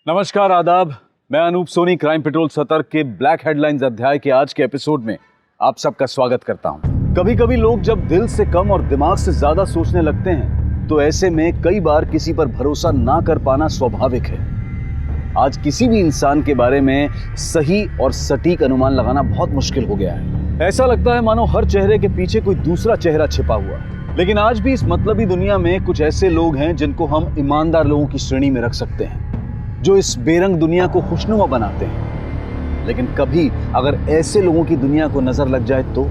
नमस्कार, आदाब। मैं अनूप सोनी क्राइम पेट्रोल सतर्क के ब्लैक हेडलाइंस अध्याय के आज के एपिसोड में आप सबका स्वागत करता हूं। कभी कभी लोग जब दिल से कम और दिमाग से ज्यादा सोचने लगते हैं तो ऐसे में कई बार किसी पर भरोसा ना कर पाना स्वाभाविक है। आज किसी भी इंसान के बारे में सही और सटीक अनुमान लगाना बहुत मुश्किल हो गया है। ऐसा लगता है मानो हर चेहरे के पीछे कोई दूसरा चेहरा छिपा हुआ है। लेकिन आज भी इस मतलबी दुनिया में कुछ ऐसे लोग हैं जिनको हम ईमानदार लोगों की श्रेणी में रख सकते हैं, जो इस बेरंग दुनिया को खुशनुमा बनाते हैं। लेकिन कभी अगर ऐसे लोगों की दुनिया को नजर लग जाए तो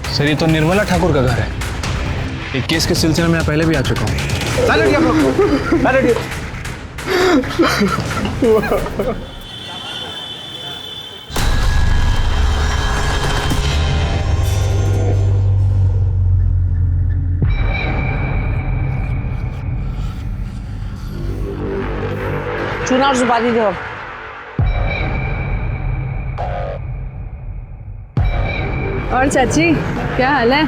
सर, ये तो निर्मला ठाकुर का घर है। एक केस के सिलसिले में मैं पहले भी आ चुका हूँ। चुनाव सुपारी दो। और चाची, क्या हाल है?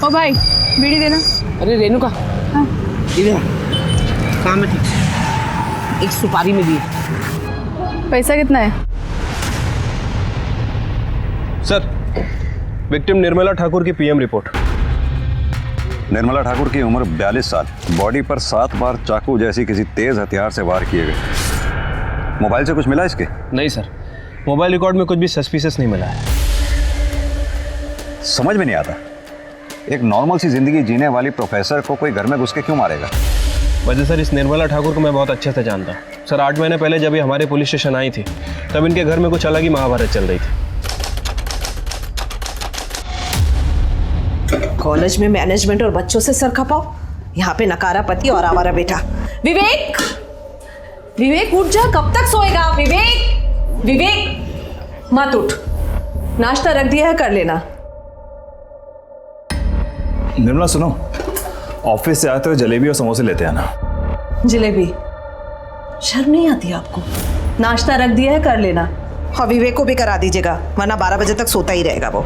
ओ भाई, बीड़ी देना। अरे रेणुका, हाँ। इधर काम में थी, एक सुपारी में दी। पैसा कितना है? सर, विक्टिम निर्मला ठाकुर की पीएम रिपोर्ट। निर्मला ठाकुर की उम्र 42 साल, बॉडी पर 7 बार चाकू जैसी किसी तेज हथियार से वार किए गए। मोबाइल से कुछ मिला इसके? नहीं सर, मोबाइल रिकॉर्ड में कुछ भी सस्पिशियस नहीं मिला है। समझ में नहीं आता, एक नॉर्मल सी जिंदगी जीने वाली प्रोफेसर को कोई घर में घुस के क्यों मारेगा? वजह सर, इस निर्मला ठाकुर को मैं बहुत अच्छे से जानता हूँ। सर, 8 महीने पहले जब ये हमारे पुलिस स्टेशन आई थी तब इनके घर में कुछ अलग ही महाभारत चल रही थी। कॉलेज में मैनेजमेंट और बच्चों से सर खपाओ, यहाँ पे नकारा पति और आवारा बेटा। विवेक, विवेक उठ जा, कब तक सोएगा? विवेक, विवेक मत उठ, नाश्ता रख दिया है, कर लेना। निर्मला सुनो, ऑफिस से आते हुए जलेबी और समोसे लेते आना। जलेबी? शर्म नहीं आती आपको? नाश्ता रख दिया है, कर लेना। हाँ, विवेक को भी करा दीजिएगा, वरना 12 बजे तक सोता ही रहेगा वो।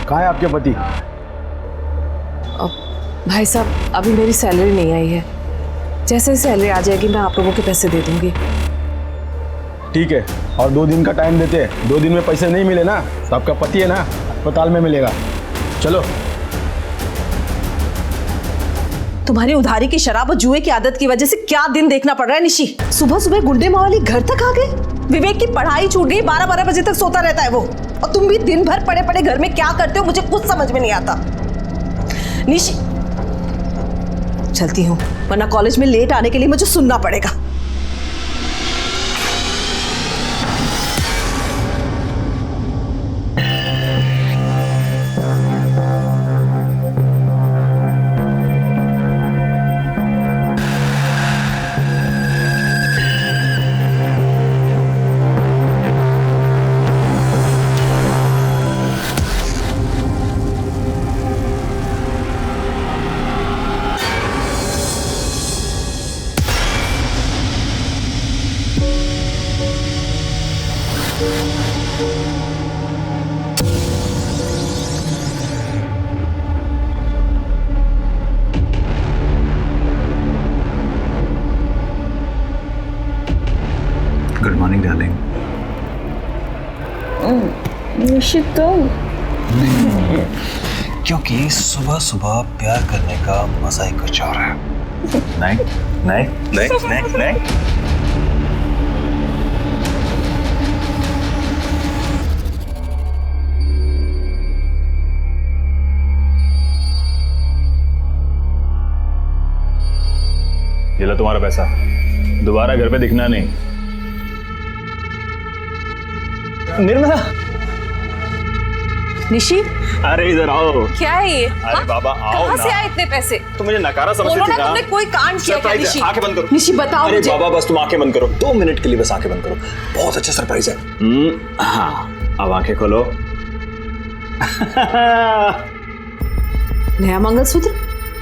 कहाँ है आपके पति? भाई साहब, अभी मेरी सैलरी नहीं आई है, जैसे सैलरी आ जाएगी मैं आप लोगों के पैसे दे दूंगी। ठीक है, और 2 दिन का टाइम देते हैं। 2 दिन में पैसे नहीं मिले ना तो आपका पति है ना, अस्पताल में मिलेगा। चलो। तुम्हारी उधारी की शराब और जुए की आदत की वजह से क्या दिन देखना पड़ रहा है निशी। सुबह सुबह गुंडे मावाली घर तक आ गए। विवेक की पढ़ाई छूट गई, 12-12 बजे तक सोता रहता है वो, और तुम भी दिन भर पड़े पड़े घर में क्या करते हो मुझे कुछ समझ में नहीं आता। निशी, चलती हूँ, वरना कॉलेज में लेट आने के लिए मुझे सुनना पड़ेगा। Good morning darling. निशी तुम क्योंकि सुबह सुबह प्यार करने का मजा ही कुछ और है। नहीं नहीं नहीं नहीं नहीं। ये लो तुम्हारा पैसा, दोबारा घर पे दिखना नहीं। निर्मला, निशी, अरे इधर आओ। क्या है ये? अरे बाबा आओ कहाँ ना। से आए इतने पैसे? तुम मुझे नकारा समझती बोलो थी ना, ना। तुमने कोई कांड किया क्या? निशी, आंखें बंद करो। निशी बताओ अरे मुझे। बाबा बस तुम आंखें बंद करो, 2 मिनट के लिए बस आंखें बंद करो। बहुत अच्छा सरप्राइज है। हाँ अब आंखें खोलो। नया मंगलसूत्र?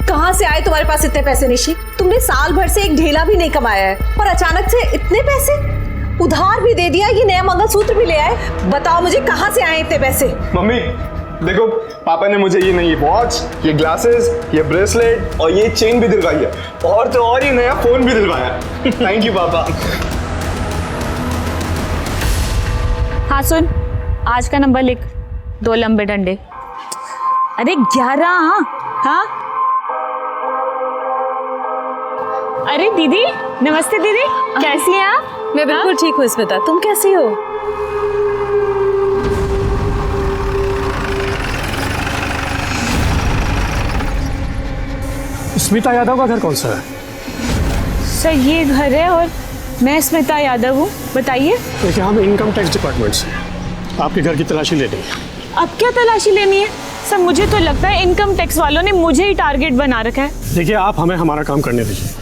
कहाँ से आए तुम्हारे पास इतने पैसे निशी? तुमने साल भर से एक ढेला भी नहीं कमाया है और अचानक से इतने पैसे? उधार भी दे दिया, ये नया मंगलसूत्र भी ले आए। बताओ मुझे कहाँ से आए इतने पैसे? मम्मी देखो, पापा ने मुझे ये नई वॉच, ये ग्लासेस, ये ब्रेसलेट और ये चेन भी दिलवाई है, और तो और ये नया फोन भी दिलवाया। थैंक यू पापा। हाँ सुन, आज का नंबर लिख, 2 लंबे डंडे। अरे 11। हाँ अरे दीदी, नमस्ते दीदी, कैसी हैं आप? मैं बिल्कुल ठीक हूँ स्मिता, तुम कैसी हो? स्मिता यादव का घर कौन सा है? सर ये घर है और मैं स्मिता यादव हूँ। बताइए। देखिए हम इनकम टैक्स डिपार्टमेंट से आपके घर की तलाशी लेनी है। अब क्या तलाशी लेनी है? सर मुझे तो लगता है इनकम टैक्स वालों ने मुझे ही टारगेट बना रखा है। देखिए आप हमें हमारा काम करने दीजिए।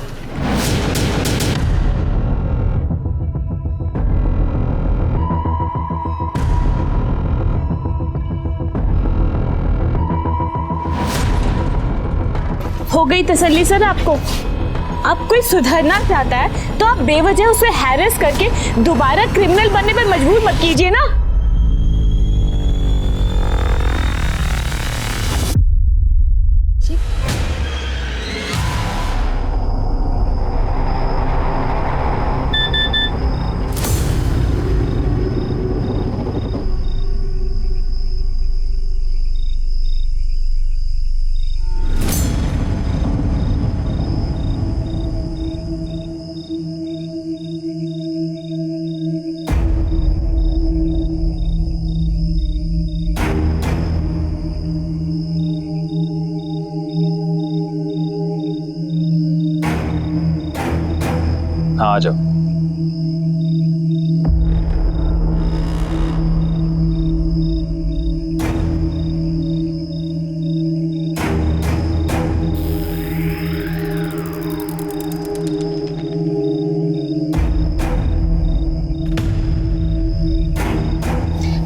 हो गई तसल्ली सर आपको? अब कोई सुधरना चाहता है तो आप बेवजह उसे हैरेस करके दोबारा क्रिमिनल बनने पर मजबूर मत कीजिए ना। हाँ आ जाओ।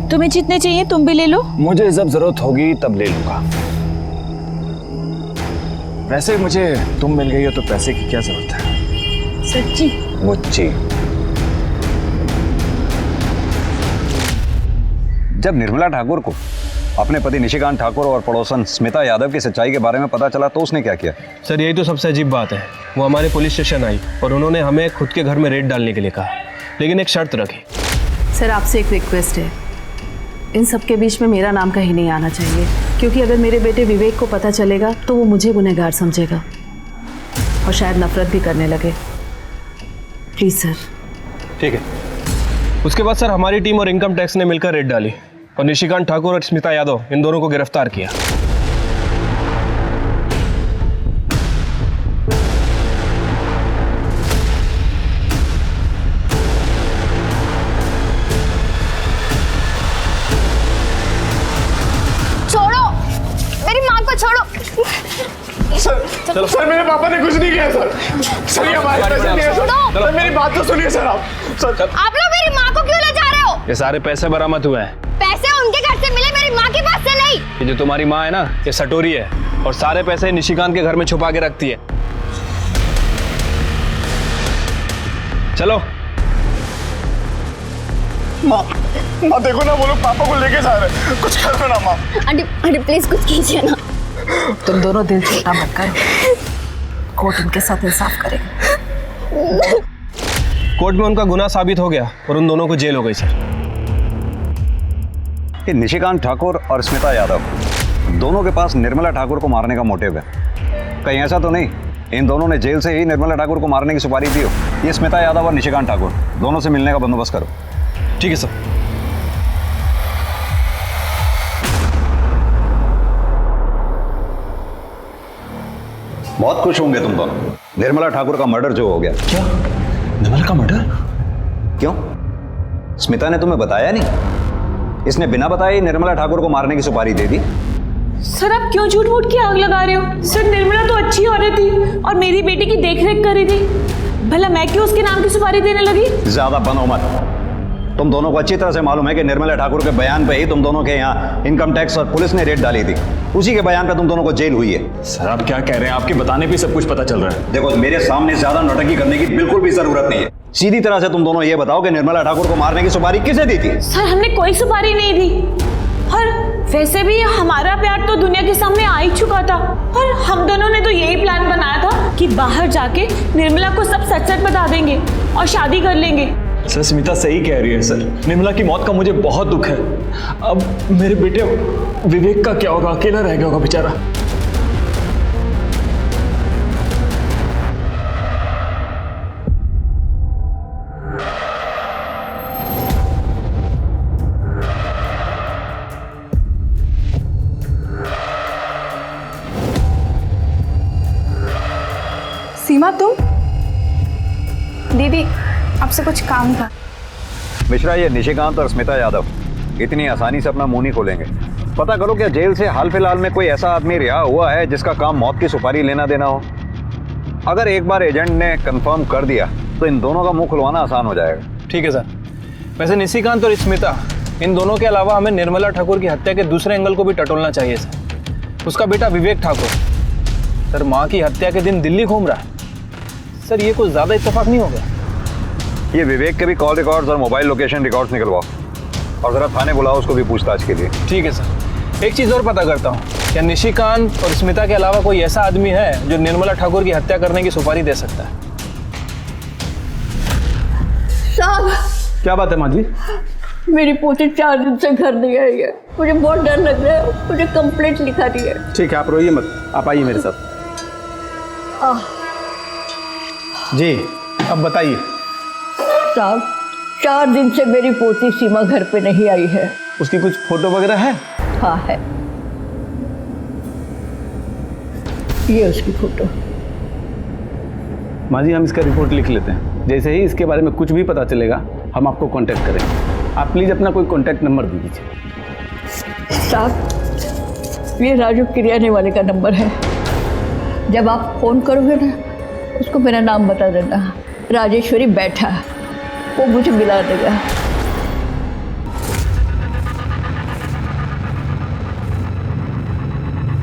तुम्हें जितने चाहिए तुम भी ले लो। मुझे जब जरूरत होगी तब ले लूंगा। वैसे मुझे तुम मिल गई हो तो पैसे की क्या जरूरत है? सच्ची? मुझे जब निर्मला ठाकुर को अपने पति निशिकांत ठाकुर और पड़ोसन स्मिता यादव की सच्चाई के बारे में पता चला तो उसने क्या किया? सर यही तो सबसे अजीब बात है। वो हमारे पुलिस स्टेशन आई और उन्होंने हमें खुद के घर में रेड डालने के लिए कहा, लेकिन एक शर्त रखी। सर आपसे एक रिक्वेस्ट है, इन सब के बीच में मेरा नाम कहीं नहीं आना चाहिए, क्योंकि अगर मेरे बेटे विवेक को पता चलेगा तो वो मुझे गुनहगार समझेगा और शायद नफरत भी करने लगे। Please sir. ठीक है। उसके बाद सर हमारी टीम और इनकम टैक्स ने मिलकर रेड डाली और निशिकांत ठाकुर और स्मिता यादव इन दोनों को गिरफ्तार किया। छोड़ो मेरी माँ को, छोड़ो। सर मेरे पापा ने कुछ नहीं किया सर। सर ये हमारे पैसे नहीं है सर। सर मेरी बात तो सुनिए सर आप। सर आप लोग मेरी माँ को क्यों ले जा रहे हो? ये सारे पैसे बरामद हुए हैं। पैसे उनके घर से मिले, मेरी माँ के पास से नहीं। ये जो तुम्हारी माँ है ना, ये सटोरी है और सारे पैसे निशिकांत के घर में छुपा के रखती है। चलो। माँ देखो ना, वो लोग पापा को लेके जा रहे हैं, कुछ कर दो ना माँ। आंटी प्लीज कुछ कीजिए ना। तुम दोनों दिल छोटा मत करो, कोर्ट उनके साथ इंसाफ करेगा। कोर्ट में उनका गुनाह साबित हो गया और उन दोनों को जेल हो गई सर। कि निशिकांत ठाकुर और स्मिता यादव दोनों के पास निर्मला ठाकुर को मारने का मोटिव है। कहीं ऐसा तो नहीं इन दोनों ने जेल से ही निर्मला ठाकुर को मारने की सुपारी दी हो? ये स्मिता यादव और निशिकांत ठाकुर दोनों से मिलने का बंदोबस्त करो। ठीक है सर। बहुत खुश होंगे तुम दोनों, निर्मला ठाकुर का मर्डर जो हो गया। क्या निर्मला का मर्डर? क्यों, स्मिता ने तुम्हें बताया नहीं? इसने बिना बताए ही निर्मला ठाकुर को मारने की सुपारी दे दी। सर आप क्यों झूठ मूठ की आग लगा रहे हो? सर निर्मला तो अच्छी औरत थी और मेरी बेटी की देखरेख कर रही थी, भला मैं क्यों उसके नाम की सुपारी देने लगी? ज्यादा बनो मत। तुम दोनों को अच्छी तरह से मालूम है कि निर्मला ठाकुर के बयान पे ही तुम दोनों के यहाँ इनकम टैक्स और पुलिस ने रेड डाली थी। उसी के बयान पे तुम दोनों को जेल हुई है। सर आप क्या कह रहे हैं? आपके बताने पे सब कुछ पता चल रहा है। देखो, मेरे सामने ज्यादा नौटंकी करने की बिल्कुल भी जरूरत नहीं है। सीधी तरह से तुम दोनों ये बताओ कि निर्मला ठाकुर को मारने की सुपारी किसे दी थी? सर हमने कोई सुपारी नहीं दी, और वैसे भी हमारा प्यार तो दुनिया के सामने आ ही चुका था, और हम दोनों ने तो यही प्लान बनाया था कि बाहर जाके निर्मला को सब सच सच बता देंगे और शादी कर लेंगे। सर स्मिता सही कह रही है सर, निर्मला की मौत का मुझे बहुत दुख है। अब मेरे बेटे विवेक का क्या होगा? अकेला रह गया होगा बेचारा। सीमा तुम? दीदी आपसे कुछ काम था। मिश्रा, ये निशिकांत और स्मिता यादव इतनी आसानी से अपना मुंह नहीं खोलेंगे। पता करो क्या जेल से हाल फिलहाल में कोई ऐसा आदमी रिहा हुआ है जिसका काम मौत की सुपारी लेना देना हो? अगर एक बार एजेंट ने कंफर्म कर दिया तो इन दोनों का मुंह खुलवाना आसान हो जाएगा। ठीक है सर। वैसे निशिकांत और स्मिता इन दोनों के अलावा हमें निर्मला ठाकुर की हत्या के दूसरे एंगल को भी टटोलना चाहिए सर। उसका बेटा विवेक ठाकुर सर माँ की हत्या के दिन दिल्ली घूम रहा है। सर ये कुछ ज़्यादा इत्तेफाक नहीं हो गया? ये विवेक के भी कॉल रिकॉर्ड्स और मोबाइल लोकेशन रिकॉर्ड्स निकलवाओ और जरा थाने बुलाओ उसको भी पूछताछ के लिए। ठीक है सर। एक चीज़ और पता करता हूँ, क्या निशिकांत और स्मिता के अलावा कोई ऐसा आदमी है जो निर्मला ठाकुर की हत्या करने की सुपारी दे सकता है? साहब, क्या बात है माँ जी? मेरी पोती 4 दिन से घर नहीं आई है, मुझे बहुत डर लग रहा है। मुझे कंप्लेंट लिखा दी है। ठीक है, आप रोइए मत, आप आइए मेरे साथ। जी अब बताइए। साहब 4 दिन से मेरी पोती सीमा घर पे नहीं आई है। उसकी कुछ फोटो वगैरह है? हाँ है, ये उसकी फोटो। माँ जी हम इसका रिपोर्ट लिख लेते हैं, जैसे ही इसके बारे में कुछ भी पता चलेगा हम आपको कांटेक्ट करेंगे। आप प्लीज़ अपना कोई कांटेक्ट नंबर दे दीजिए। साहब ये राजू किरियाने वाले का नंबर है, जब आप फ़ोन करोगे ना उसको मेरा नाम बता देना, राजेश्वरी बैठा, वो मुझे मिला देगा।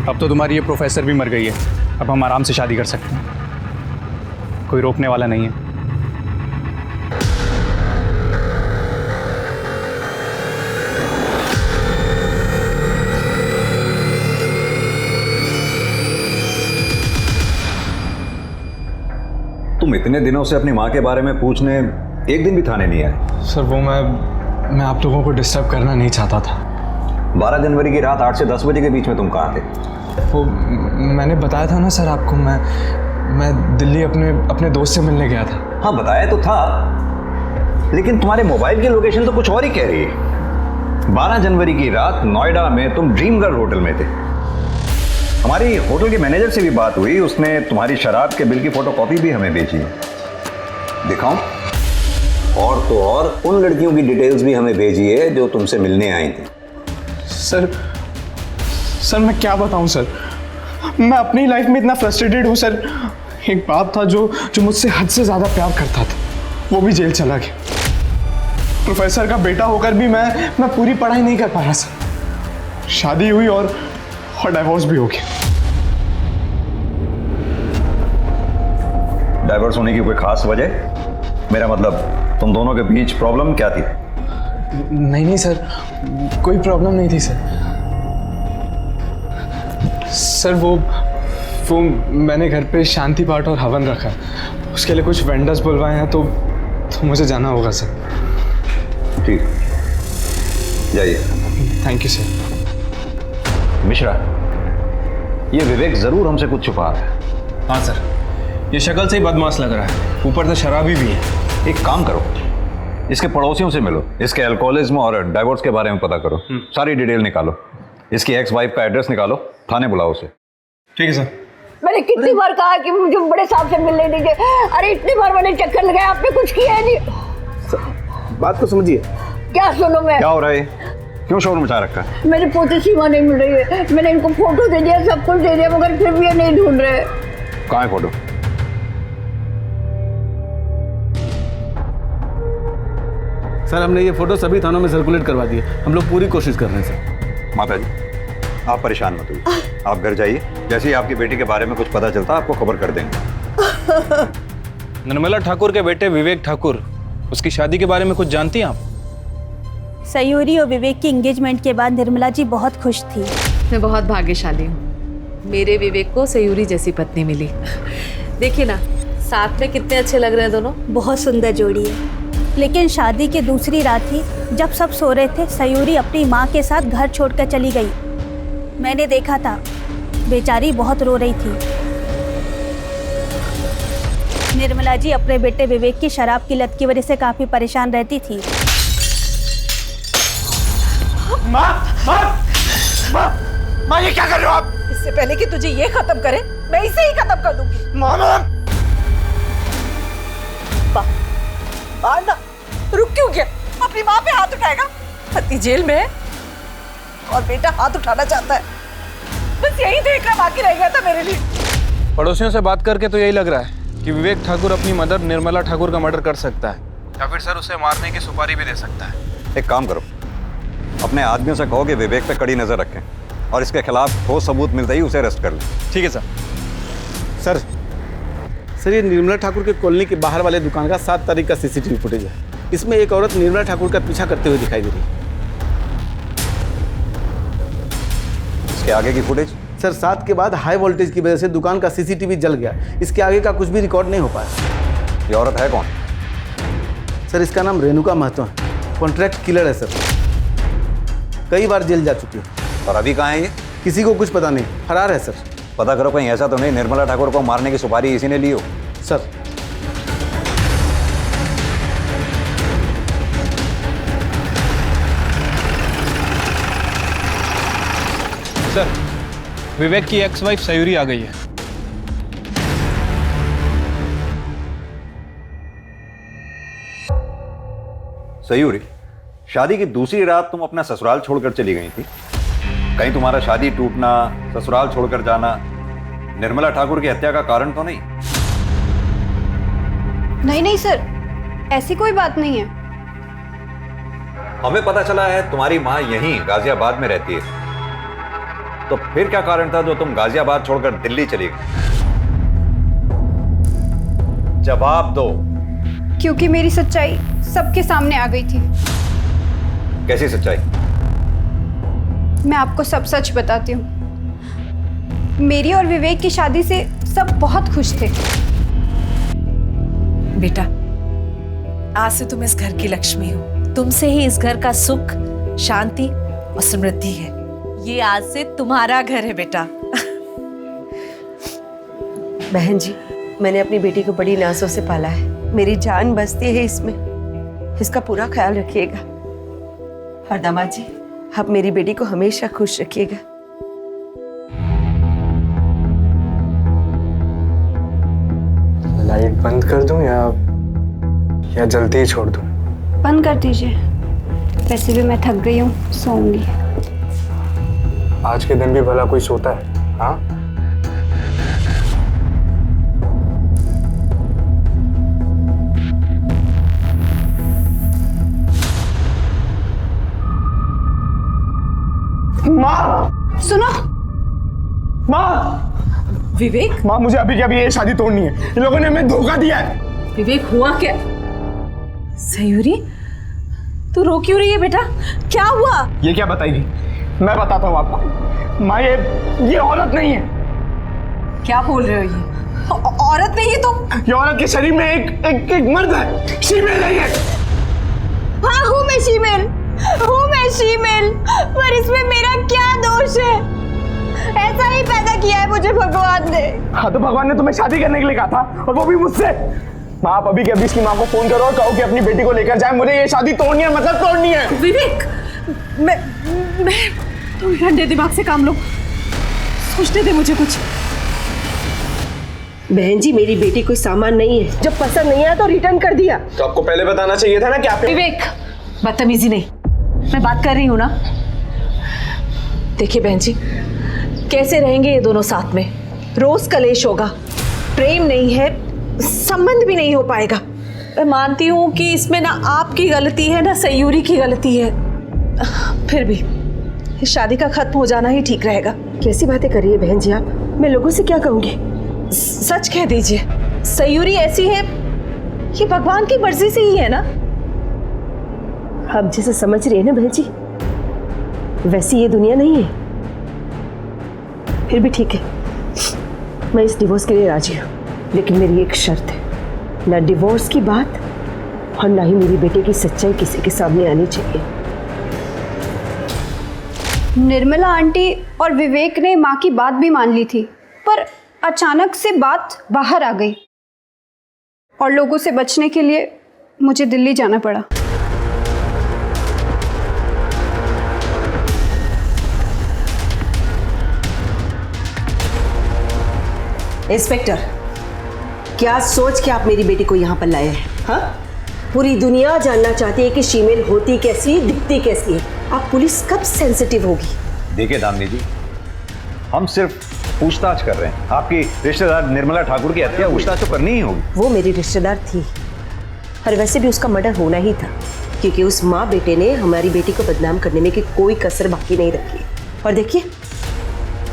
अब तो तुम्हारी ये प्रोफेसर भी मर गई है, अब हम आराम से शादी कर सकते हैं, कोई रोकने वाला नहीं है। तुम इतने दिनों से अपनी माँ के बारे में पूछने एक दिन भी थाने नहीं आए? सर वो मैं आप लोगों को डिस्टर्ब करना नहीं चाहता था। 12 जनवरी की रात 8 से 10 बजे के बीच में तुम कहाँ थे? वो मैंने बताया था ना सर आपको, मैं दिल्ली अपने दोस्त से मिलने गया था। हाँ बताया तो था, लेकिन तुम्हारे मोबाइल की लोकेशन तो कुछ और ही कह रही है। 12 जनवरी की रात नोएडा में तुम ड्रीम गर्ल होटल में थे। हमारी होटल के मैनेजर से भी बात हुई, उसने तुम्हारी शराब के बिल की फोटोकॉपी भी हमें भेजी है। दिखाऊं? और तो और उन लड़कियों की डिटेल्स भी हमें भेजी है जो तुमसे मिलने आई थी। सर मैं क्या बताऊं सर, मैं अपनी लाइफ में इतना फ्रस्ट्रेटेड हूं सर। एक बाप था जो मुझसे हद से ज़्यादा प्यार करता था, वो भी जेल चला गया। प्रोफेसर का बेटा होकर भी मैं पूरी पढ़ाई नहीं कर पाया सर। शादी हुई और डाइवोर्स भी हो गया। डाइवोर्स होने की कोई खास वजह? मेरा मतलब तुम दोनों के बीच प्रॉब्लम क्या थी? नहीं सर, कोई प्रॉब्लम नहीं थी सर। वो मैंने घर पे शांति पाठ और हवन रखा, उसके लिए कुछ वेंडर्स बुलवाए हैं, तो मुझे जाना होगा सर। ठीक, जाइए। Thank you sir. मिश्रा, ये विवेक जरूर हमसे कुछ छुपा रहा है। हाँ सर, ये शक्ल से ही बदमाश लग रहा है, ऊपर से शराबी भी है। एक काम करो, इसके पड़ोसियों से मिलो, इसके अल्कोहलिज्म और डाइवोर्स के बारे में पता करो, सारी डिटेल निकालो, इसकी एक्स वाइफ का एड्रेस निकालो, थाने बुलाओ उसे। ठीक है सर। मैंने कितनी बार कहा कि मुझे बड़े साहब से मिलने दीजिए, अरे इतनी बार मैंने चक्कर लगाया, आपने कुछ किया है नहीं। बात को समझिए। क्या सुनो मैं? क्या हो रहा है? क्यों शोर मचा रखा है? मेरी पोती सीमा नहीं मिल रही है, मैंने इनको फोटो दे दिया, सब कुछ दे दिया, मगर फिर भी ये नहीं ढूंढ रहे। कहाँ है फोटो? सर हमने ये फोटो सभी थानों में सर्कुलेट करवा दिए, हम लोग पूरी कोशिश कर रहे हैं सर। माता जी, आप परेशान मत होइए, आप घर जाइए, जैसे ही आपकी बेटी के बारे में कुछ पता चलता आपको खबर कर देंगे। निर्मला ठाकुर के बेटे विवेक ठाकुर, उसकी शादी के बारे में कुछ जानती हैं आप? सयूरी और विवेक की एंगेजमेंट के बाद निर्मला जी बहुत खुश थी। मैं बहुत भाग्यशाली हूँ, मेरे विवेक को सयूरी जैसी पत्नी मिली। देखिए ना, साथ में कितने अच्छे लग रहे हैं दोनों। बहुत सुंदर जोड़ी है। लेकिन शादी की दूसरी रात ही जब सब सो रहे थे, सयूरी अपनी माँ के साथ घर छोड़कर चली गई। मैंने देखा था, बेचारी बहुत रो रही थी। निर्मला जी अपने बेटे विवेक की शराब की लत की वजह से काफी परेशान रहती थी। माँ, ये क्या कर रहे हो आप? इससे पहले कि तुझे ये खत्म करे, मैं इसे ही खत्म कर दूंगी। माँ, ना रुक क्यों गया? अपनी माँ पे हाथ उठाएगा? पति जेल में है और बेटा हाथ उठाना चाहता है, बस यही देखना बाकी रह गया था मेरे लिए। पड़ोसियों से बात करके तो यही लग रहा है कि विवेक ठाकुर अपनी मदर निर्मला ठाकुर का मर्डर कर सकता है, या फिर सर उसे मारने की सुपारी भी दे सकता है। एक काम करो, अपने आदमियों से कहो कि विवेक पे कड़ी नजर रखें और इसके खिलाफ ठोस सबूत मिलते ही उसे अरेस्ट कर लें। ठीक है सर। सर ये निर्मला ठाकुर के कॉलोनी के बाहर वाले दुकान का 7 तारीख का सीसीटीवी फुटेज है। इसमें एक औरत निर्मला ठाकुर का पीछा करते हुए दिखाई दे रही है। इसके आगे की फुटेज? सर 7 के बाद हाई वोल्टेज की वजह से दुकान का सीसीटीवी जल गया, इसके आगे का कुछ भी रिकॉर्ड नहीं हो पाया। ये औरत है कौन? सर इसका नाम रेणुका महतो है, कॉन्ट्रैक्ट किलर है सर, कई बार जेल जा चुकी है। और अभी कहाँ है ये? किसी को कुछ पता नहीं, फरार है सर। पता करो कहीं ऐसा तो नहीं निर्मला ठाकुर को मारने की सुपारी इसी ने ली हो। सर सर, विवेक की एक्स वाइफ सयूरी आ गई है। सयूरी, शादी की दूसरी रात तुम अपना ससुराल छोड़कर चली गई थी, कहीं तुम्हारा शादी टूटना, ससुराल छोड़कर जाना निर्मला ठाकुर की हत्या का कारण तो नहीं? नहीं सर, ऐसी कोई बात नहीं है। हमें पता चला है तुम्हारी माँ यहीं गाजियाबाद में रहती है, तो फिर क्या कारण था जो तुम गाजियाबाद छोड़कर दिल्ली चली गई? जवाब दो। क्योंकि मेरी सच्चाई सबके सामने आ गई थी। कैसी सच्चाई? मैं आपको सब सच बताती हूँ। मेरी और विवेक की शादी से सब बहुत खुश थे। बेटा, आज से तुम इस घर की लक्ष्मी हो, तुमसे ही इस घर का सुख, शांति और समृद्धि है। ये आज से तुम्हारा घर है बेटा। बहन जी, मैंने अपनी बेटी को बड़ी नाजों से पाला है, मेरी जान बसती है इसमें, इसका पूरा ख्याल रखिएगा। और दामाद जी, आप मेरी बेटी को हमेशा खुश रखिएगा। लाइट बंद कर दूं या जल्दी ही छोड़ दूं? बंद कर दीजिए, वैसे भी मैं थक गई हूँ, सोऊंगी। आज के दिन भी भला कोई सोता है? हाँ, माँ, सुनो। माँ, विवेक, माँ मुझे अभी के अभी ये शादी तोड़नी है, इन लोगों ने हमें धोखा दिया है। विवेक हुआ क्या? सयूरी, तू रो क्यों रही है बेटा? क्या हुआ? ये क्या बताएगी? मैं बताता हूँ आपको। माँ, ये औरत नहीं है। क्या बोल रहे हो? ये औरत नहीं है तो? ये औरत के शरीर में एक मर्द है, फीमेल नहीं है। हाँ हूँ मैं फीमेल, हूँ मैं फीमेल। भगवान ने। हाँ तो भगवान ने तुम्हें शादी करने के लिए कहा था, और वो भी मुझसे। माँ, आप अभी के अभी इसकी माँ को फोन करो और कहो कि अपनी बेटी को लेकर जाए, मुझे ये शादी तोड़नी है, मतलब तोड़नी है। विवेक, मैं तुम ठंडे दिमाग से काम लो, सोचने दे मुझे कुछ। बहन जी, मेरी बेटी कोई सामान नहीं है, जब पसंद नहीं आया तो रिटर्न कर दिया। तो आपको पहले बताना चाहिए था ना कि आप। विवेक, बदतमीजी नहीं, मैं बात कर रही हूँ ना। देखिए बहन जी, कैसे रहेंगे ये दोनों साथ में? रोज कलेश होगा, प्रेम नहीं है, संबंध भी नहीं हो पाएगा। मैं मानती हूँ कि इसमें ना आपकी गलती है ना सयूरी की गलती है, फिर भी इस शादी का खत्म हो जाना ही ठीक रहेगा। कैसी बातें कर रही है बहन जी आप? मैं लोगों से क्या कहूँगी? सच कह दीजिए, सयूरी ऐसी है, ये भगवान की मर्जी से ही है ना। आप जैसे समझ रही है ना बहन जी, वैसी ये दुनिया नहीं है। फिर भी ठीक है, मैं इस डिवोर्स के लिए राजी हूँ, लेकिन मेरी एक शर्त है, ना डिवोर्स की बात और ना ही मेरी बेटे की सच्चाई किसी के सामने आनी चाहिए। निर्मला आंटी और विवेक ने माँ की बात भी मान ली थी, पर अचानक से बात बाहर आ गई और लोगों से बचने के लिए मुझे दिल्ली जाना पड़ा। इंस्पेक्टर, क्या सोच के आप मेरी बेटी को यहाँ पर लाए हैं? हाँ, पूरी दुनिया जानना चाहती है कि शीमेल होती कैसी, दिखती कैसी है। आप पुलिस कब सेंसिटिव होगी? देखिए दामिनी जी, हम सिर्फ पूछताछ कर रहे हैं। आपकी रिश्तेदार निर्मला ठाकुर की हत्या पूछताछ तो करनी ही होगी। वो मेरी रिश्तेदार थी, और वैसे भी उसका मर्डर होना ही था, क्योंकि उस माँ बेटे ने हमारी बेटी को बदनाम करने में की कोई कसर बाकी नहीं रखी। और देखिए,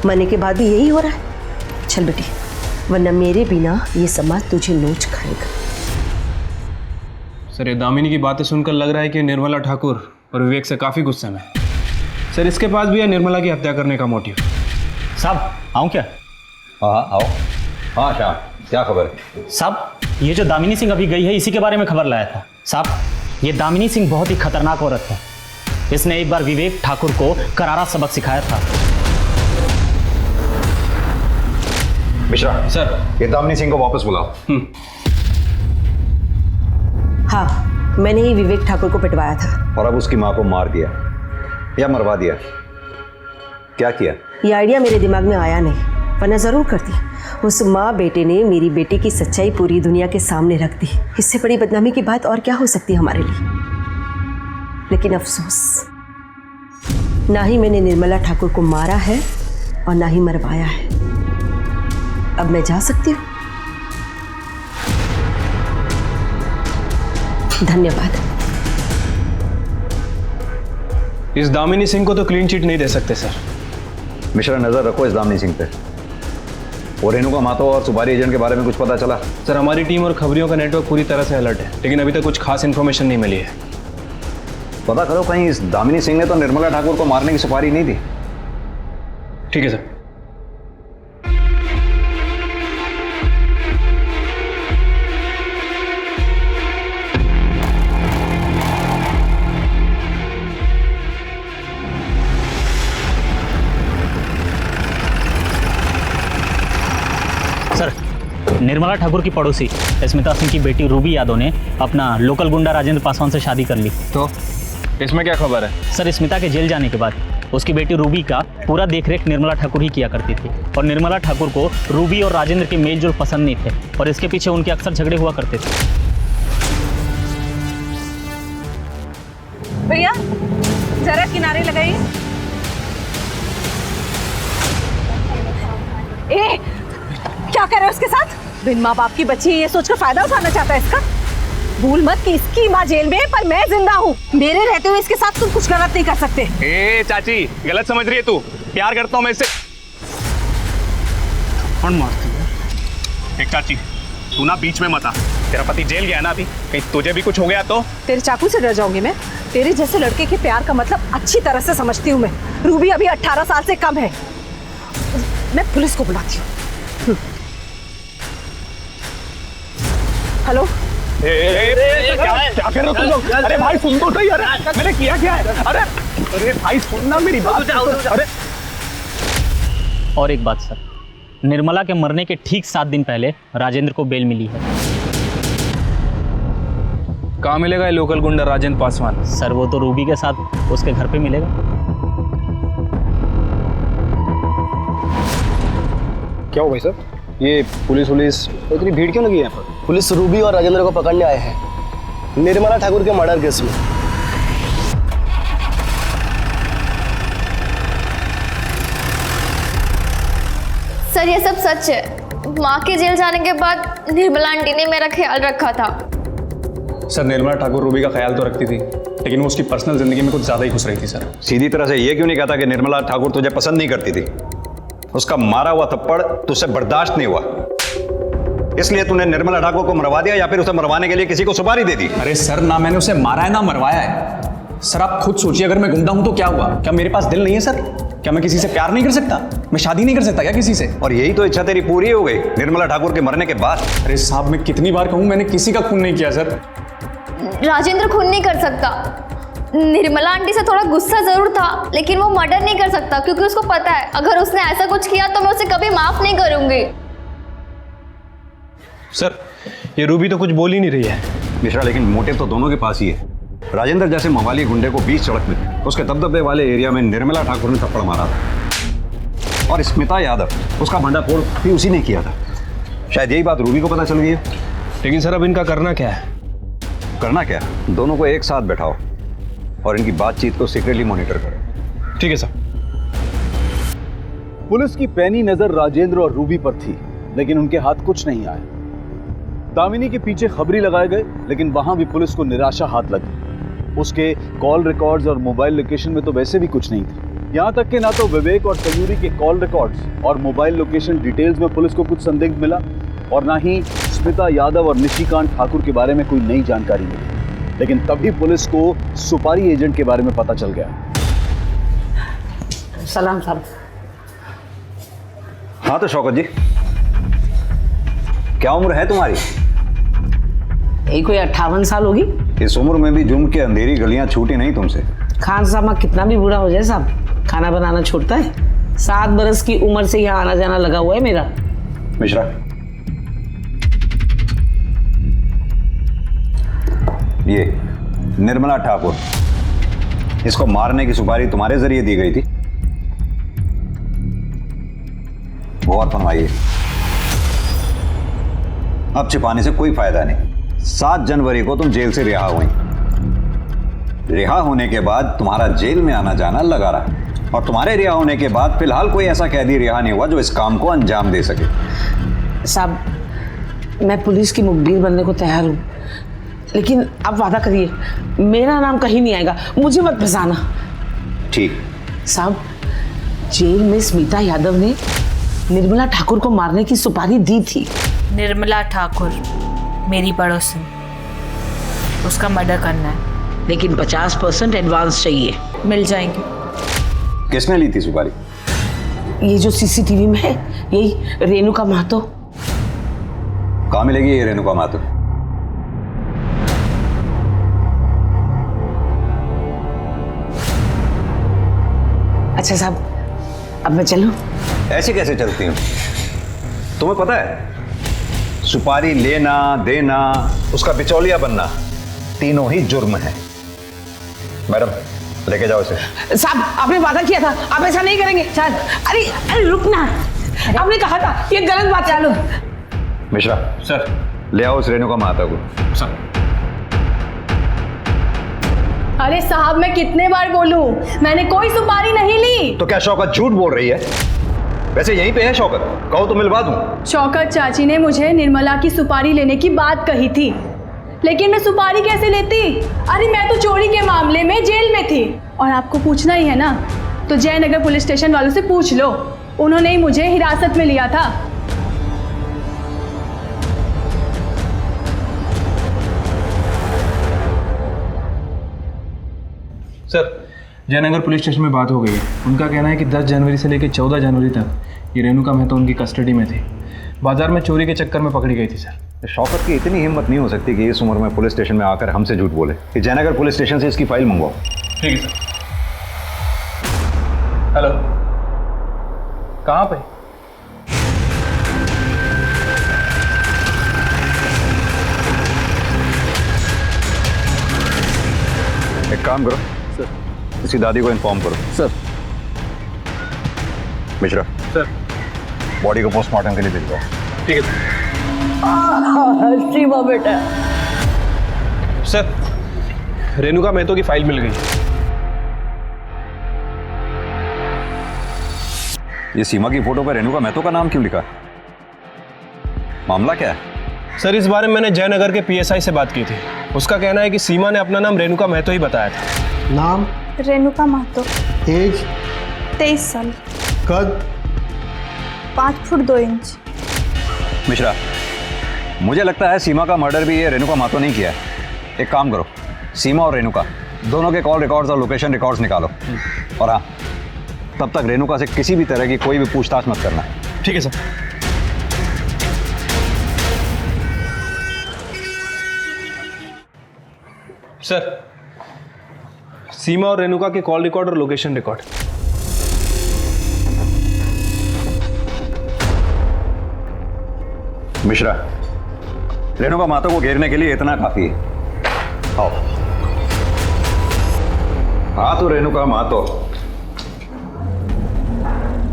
मरने के बाद भी यही हो रहा है। चल बेटी, वरना मेरे बिना ये समाज तुझे नोच खाएगा। सर, ये दामिनी की बातें सुनकर लग रहा है कि निर्मला ठाकुर और विवेक से काफ़ी गुस्से में है। सर, इसके पास भी है निर्मला की हत्या करने का मोटिव। साहब, आऊँ क्या? हाँ आओ। हाँ शाह, क्या खबर है? साहब, ये जो दामिनी सिंह अभी गई है, इसी के बारे में खबर लाया था। साहब, ये दामिनी सिंह बहुत ही खतरनाक औरत है। इसने एक बार विवेक ठाकुर को करारा सबक सिखाया था। मिश्रा सर, ये दामिनी सिंह को वापस बुलाओ। हाँ, मैंने ही विवेक ठाकुर को पिटवाया था और अब उसकी माँ को मार दिया या मरवा दिया, क्या किया? ये आइडिया मेरे दिमाग में आया नहीं, वरना जरूर करती। उस माँ बेटे ने मेरी बेटी की सच्चाई पूरी दुनिया के सामने रख दी। इससे बड़ी बदनामी की बात और क्या हो सकती है हमारे लिए? लेकिन अफसोस, ना ही मैंने निर्मला ठाकुर को मारा है और ना ही मरवाया है। अब मैं जा सकती हूँ। धन्यवाद। इस दामिनी सिंह को तो क्लीन चिट नहीं दे सकते सर। मिश्रा, नजर रखो इस दामिनी सिंह पे। और रेणुका मातो और सुपारी एजेंट के बारे में कुछ पता चला? सर, हमारी टीम और खबरियों का नेटवर्क पूरी तरह से अलर्ट है, लेकिन अभी तक कुछ खास इन्फॉर्मेशन नहीं मिली है। पता करो, कहीं इस दामिनी सिंह ने तो निर्मला ठाकुर को मारने की सुपारी नहीं दी। ठीक है सर। निर्मला ठाकुर की पड़ोसी स्मिता सिंह की बेटी रूबी यादव ने अपना लोकल गुंडा राजेंद्र पासवान से शादी कर ली। तो इसमें क्या खबर है? सर, स्मिता के जेल जाने के बाद उसकी बेटी रूबी का पूरा देखरेख निर्मला ठाकुर ही किया करती थी, और निर्मला ठाकुर को रूबी और राजेंद्र के मेल जोल पसंद नहीं थे, और इसके पीछे उनके अक्सर झगड़े हुआ करते थे। भैया जरा किनारे लगाइए। ए, क्या कर रहे हो उसके साथ? बिन माँ बाप की बच्ची ये सोचकर फायदा उठाना चाहता है इसका। भूल मत कि इसकी माँ जेल में है पर मैं जिंदा हूँ। मेरे रहते हुए इसके साथ तुम कुछ गलत नहीं कर सकते। ए चाची, गलत समझ रही है तू। प्यार करता हूँ मैं इससे। कौन मारती है? एक चाची, तू ना बीच में मत आ। तेरा पति जेल गया ना अभी, कहीं तुझे भी कुछ हो गया तो? तेरे चाकू से डर जाऊंगी मैं? तेरे जैसे लड़के के प्यार का मतलब अच्छी तरह से समझती हूँ मैं। रूबी अभी 18 साल से कम है। मैं पुलिस को बुलाती हूँ। हेलो, क्या कर रहे हो तुम लोग? अरे भाई सुन तो सही। अरे मैंने किया क्या है? अरे भाई सुनना मेरी बात। अरे और एक बात सर, निर्मला के मरने के ठीक 7 दिन पहले राजेंद्र को बेल मिली है। कहाँ मिलेगा ये लोकल गुंडा राजेंद्र पासवान? सर वो तो रूबी के साथ उसके घर पे मिलेगा। क्या हो भाई साहब, ये पुलिस इतनी भीड़ क्यों लगी है यहाँ पर? पुलिस रूबी और राजेंद्र को पकड़ने आए हैं निर्मला ठाकुर के मर्डर केस में। सर ये सब सच है। माँ के जेल जाने के बाद निर्मला आंटी ने मेरा ख्याल रखा था। सर निर्मला ठाकुर रूबी का ख्याल तो रखती थी, लेकिन वो उसकी पर्सनल जिंदगी में कुछ ज्यादा ही घुस रही थी सर। सीधी तरह से ये क्यों नहीं कहता कि निर्मला ठाकुर तुझे पसंद नहीं करती थी? उसका मारा हुआ थप्पड़ तुझसे बर्दाश्त नहीं हुआ, इसलिए तूने निर्मला ठाकुर को मरवा दिया, या फिर उसे मरवाने के लिए किसी को सुपारी दे दी? अरे सर, ना मैंने उसे मारा है ना मरवाया है। सर आप खुद सोचिए, अगर मैं गुंडा हूं तो क्या हुआ? क्या मेरे पास दिल नहीं है सर? क्या मैं किसी से प्यार नहीं कर सकता? मैं शादी नहीं कर सकता क्या किसी से? और यही तो इच्छा तेरी पूरी हो गई निर्मला ठाकुर के मरने के बाद? अरे साहब, मैं कितनी बार कहूं, मैंने किसी का खून नहीं किया सर। राजेंद्र खून नहीं कर सकता। निर्मला आंटी से थोड़ा गुस्सा जरूर था, लेकिन वो मर्डर नहीं कर सकता, क्योंकि उसको पता है अगर उसने ऐसा कुछ किया तो मैं उसे कभी माफ नहीं करूंगी। सर ये रूबी तो कुछ बोल ही नहीं रही है। मिश्रा, लेकिन मोटिव तो दोनों के पास ही है। राजेंद्र जैसे मवाली गुंडे को बीच सड़क में उसके दबदबे वाले एरिया में निर्मला ठाकुर ने थप्पड़ मारा था, और स्मिता यादव उसका भंडाफोड़ भी उसी ने किया था। शायद यही बात रूबी को पता चल गई है। लेकिन सर अब इनका करना क्या है? करना क्या? दोनों को एक साथ बैठाओ और इनकी बातचीत को सीक्रेटली मॉनिटर करो। ठीक है सर। पुलिस की पैनी नजर राजेंद्र और रूबी पर थी, लेकिन उनके हाथ कुछ नहीं आया। दामिनी के पीछे खबरी लगाए गए, लेकिन वहां भी पुलिस को निराशा हाथ लगी। उसके कॉल रिकॉर्ड्स और मोबाइल लोकेशन में तो वैसे भी कुछ नहीं था। यहां तक कि ना तो विवेक और सयूरी के कॉल रिकॉर्ड्स और मोबाइल लोकेशन डिटेल्स में पुलिस को कुछ संदिग्ध मिला, और ना ही स्मिता यादव और निशिकांत ठाकुर के बारे में कोई नई जानकारी मिली। लेकिन तभी पुलिस को सुपारी एजेंट के बारे में पता चल गया। सलाम साहब। हाँ तो शौकत जी, क्या उम्र है तुम्हारी? यही कोई 58 साल होगी। इस उम्र में भी जुर्म की अंधेरी गलियां छूटी नहीं तुमसे। खान साहब माँ कितना भी बूढ़ा हो जाए साहब, खाना बनाना छोड़ता है। 7 बरस की उम्र से यहाँ आना जाना लगा हुआ है मेरा। मिश्रा, ये निर्मला ठाकुर, इसको मारने की सुपारी तुम्हारे जरिए दी गई थी। गौर फरमाइए, अब छिपाने से कोई फायदा नहीं। 7 जनवरी को तुम जेल से रिहा हुई। रिहा होने के बाद तुम्हारा जेल में आना जाना लगा रहा, और तुम्हारे रिहा होने के बाद फिलहाल कोई ऐसा कैदी रिहा नहीं हुआ जो इस काम को अंजाम दे सके। साहब, मैं पुलिस की मुखबिर बनने को तैयार हूँ, लेकिन आप वादा करिए मेरा नाम कहीं नहीं आएगा, मुझे मत फंसाना। ठीक। साहब, जेल में स्मिता यादव ने निर्मला ठाकुर को मारने की सुपारी दी थी। निर्मला ठाकुर मेरी पड़ोसन, उसका मर्डर करना है, लेकिन 50% एडवांस चाहिए। मिल जाएंगे। किसने ली थी सुपारी? ये जो सीसीटीवी में है, यही रेणुका महतो। कहाँ मिलेगी ये रेणुका महतो? अच्छा साहब, अब मैं चलूं? ऐसे कैसे चलती हूँ? तुम्हें पता है सुपारी लेना देना, उसका बिचौलिया बनना, तीनों ही जुर्म है। मैडम लेके जाओ इसे। साहब, आपने वादा किया था, आप ऐसा नहीं करेंगे। चल, अरे अरे रुकना, आपने कहा था, ये गलत बात है। चलो मिश्रा सर, ले आओ उस रेणुका महतो को। सर। अरे साहब, मैं कितने बार बोलूं, मैंने कोई सुपारी नहीं ली। तो क्या शौकत झूठ बोल रही है? वैसे यहीं पे है शौकत, कहो तो मिलवा दूं। शौकत चाची ने मुझे निर्मला की सुपारी लेने की बात कही थी, लेकिन मैं सुपारी कैसे लेती? अरे मैं तो चोरी के मामले में जेल में थी, और आपको पूछना ही है ना, तो जयनगर पुलिस स्टेशन वालों से पूछ लो, उन्होंने ही मुझे हिरासत में लिया था। सर, जयनगर पुलिस स्टेशन में बात हो गई है। उनका कहना है कि 10 जनवरी से लेकर 14 जनवरी तक ये रेणुका महतो उनकी कस्टडी में थी। बाजार में चोरी के चक्कर में पकड़ी गई थी सर। शौकत की इतनी हिम्मत नहीं हो सकती कि इस उम्र में पुलिस स्टेशन में आकर हमसे झूठ बोले। कि जयनगर पुलिस स्टेशन से इसकी फाइल मंगवाओ। ठीक है सर। हेलो, कहाँ पे? एक काम करो सर, इसी दादी को इन्फॉर्म करो। सर। मिश्रा सर, बॉडी को पोस्टमार्टम के लिए भेज दो। ठीक है सीमा बेटा। सर, रेणुका मेहतो की फाइल मिल गई। ये सीमा की फोटो पर रेणुका मेहतो का नाम क्यों लिखा? मामला क्या है? सर, इस बारे में मैंने जयनगर के पीएसआई से बात की थी। उसका कहना है कि सीमा ने अपना नाम रेणुका मेहतो ही बताया था। नाम? रेणुका महतो। एज? 23 साल। कद? 5 फुट 2 इंच। मिश्रा, मुझे लगता है सीमा का मर्डर भी ये रेणुका महतो नहीं किया है। एक काम करो, सीमा और रेणुका दोनों के कॉल रिकॉर्ड्स और लोकेशन रिकॉर्ड्स निकालो। और हाँ, तब तक रेणुका से किसी भी तरह की कोई भी पूछताछ मत करना। ठीक है सर। सर, सीमा और रेणुका के कॉल रिकॉर्ड और लोकेशन रिकॉर्ड। मिश्रा, रेणुका महतो को घेरने के लिए इतना काफी है। आओ। हाँ तो रेणुका महतो,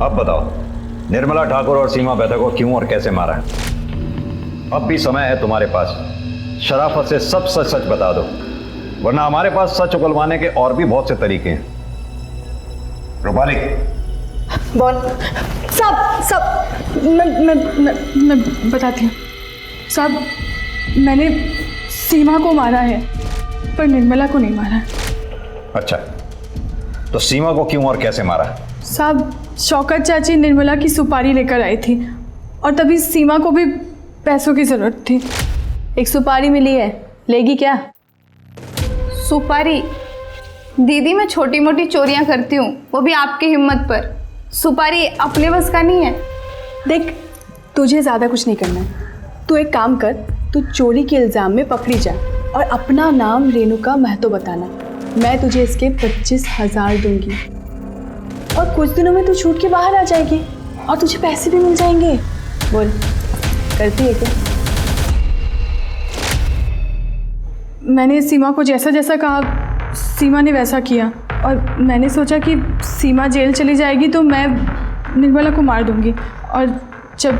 अब बताओ निर्मला ठाकुर और सीमा मेहता को क्यों और कैसे मारा है? अब भी समय है तुम्हारे पास, शराफत से सब सच सच बता दो, वरना हमारे पास सच उगलवाने के और भी बहुत से तरीके हैं। रूपाली, बोल। सब मैं बताती हूँ साहब। मैंने सीमा को मारा है पर निर्मला को नहीं मारा है। अच्छा, तो सीमा को क्यों और कैसे मारा? साहब, शौकत चाची निर्मला की सुपारी लेकर आई थी और तभी सीमा को भी पैसों की जरूरत थी। एक सुपारी मिली है, लेगी क्या? सुपारी? दीदी, मैं छोटी मोटी चोरियां करती हूँ, वो भी आपकी हिम्मत पर। सुपारी अपने बस का नहीं है। देख, तुझे ज़्यादा कुछ नहीं करना है। तू एक काम कर, तू चोरी के इल्ज़ाम में पकड़ी जा और अपना नाम रेणुका महतो बताना। मैं तुझे इसके 25,000 दूंगी और कुछ दिनों में तू छूट के बाहर आ जाएगी और तुझे पैसे भी मिल जाएंगे। बोल, करती है क्या? मैंने सीमा को जैसा जैसा कहा, सीमा ने वैसा किया और मैंने सोचा कि सीमा जेल चली जाएगी तो मैं निर्मला को मार दूंगी और जब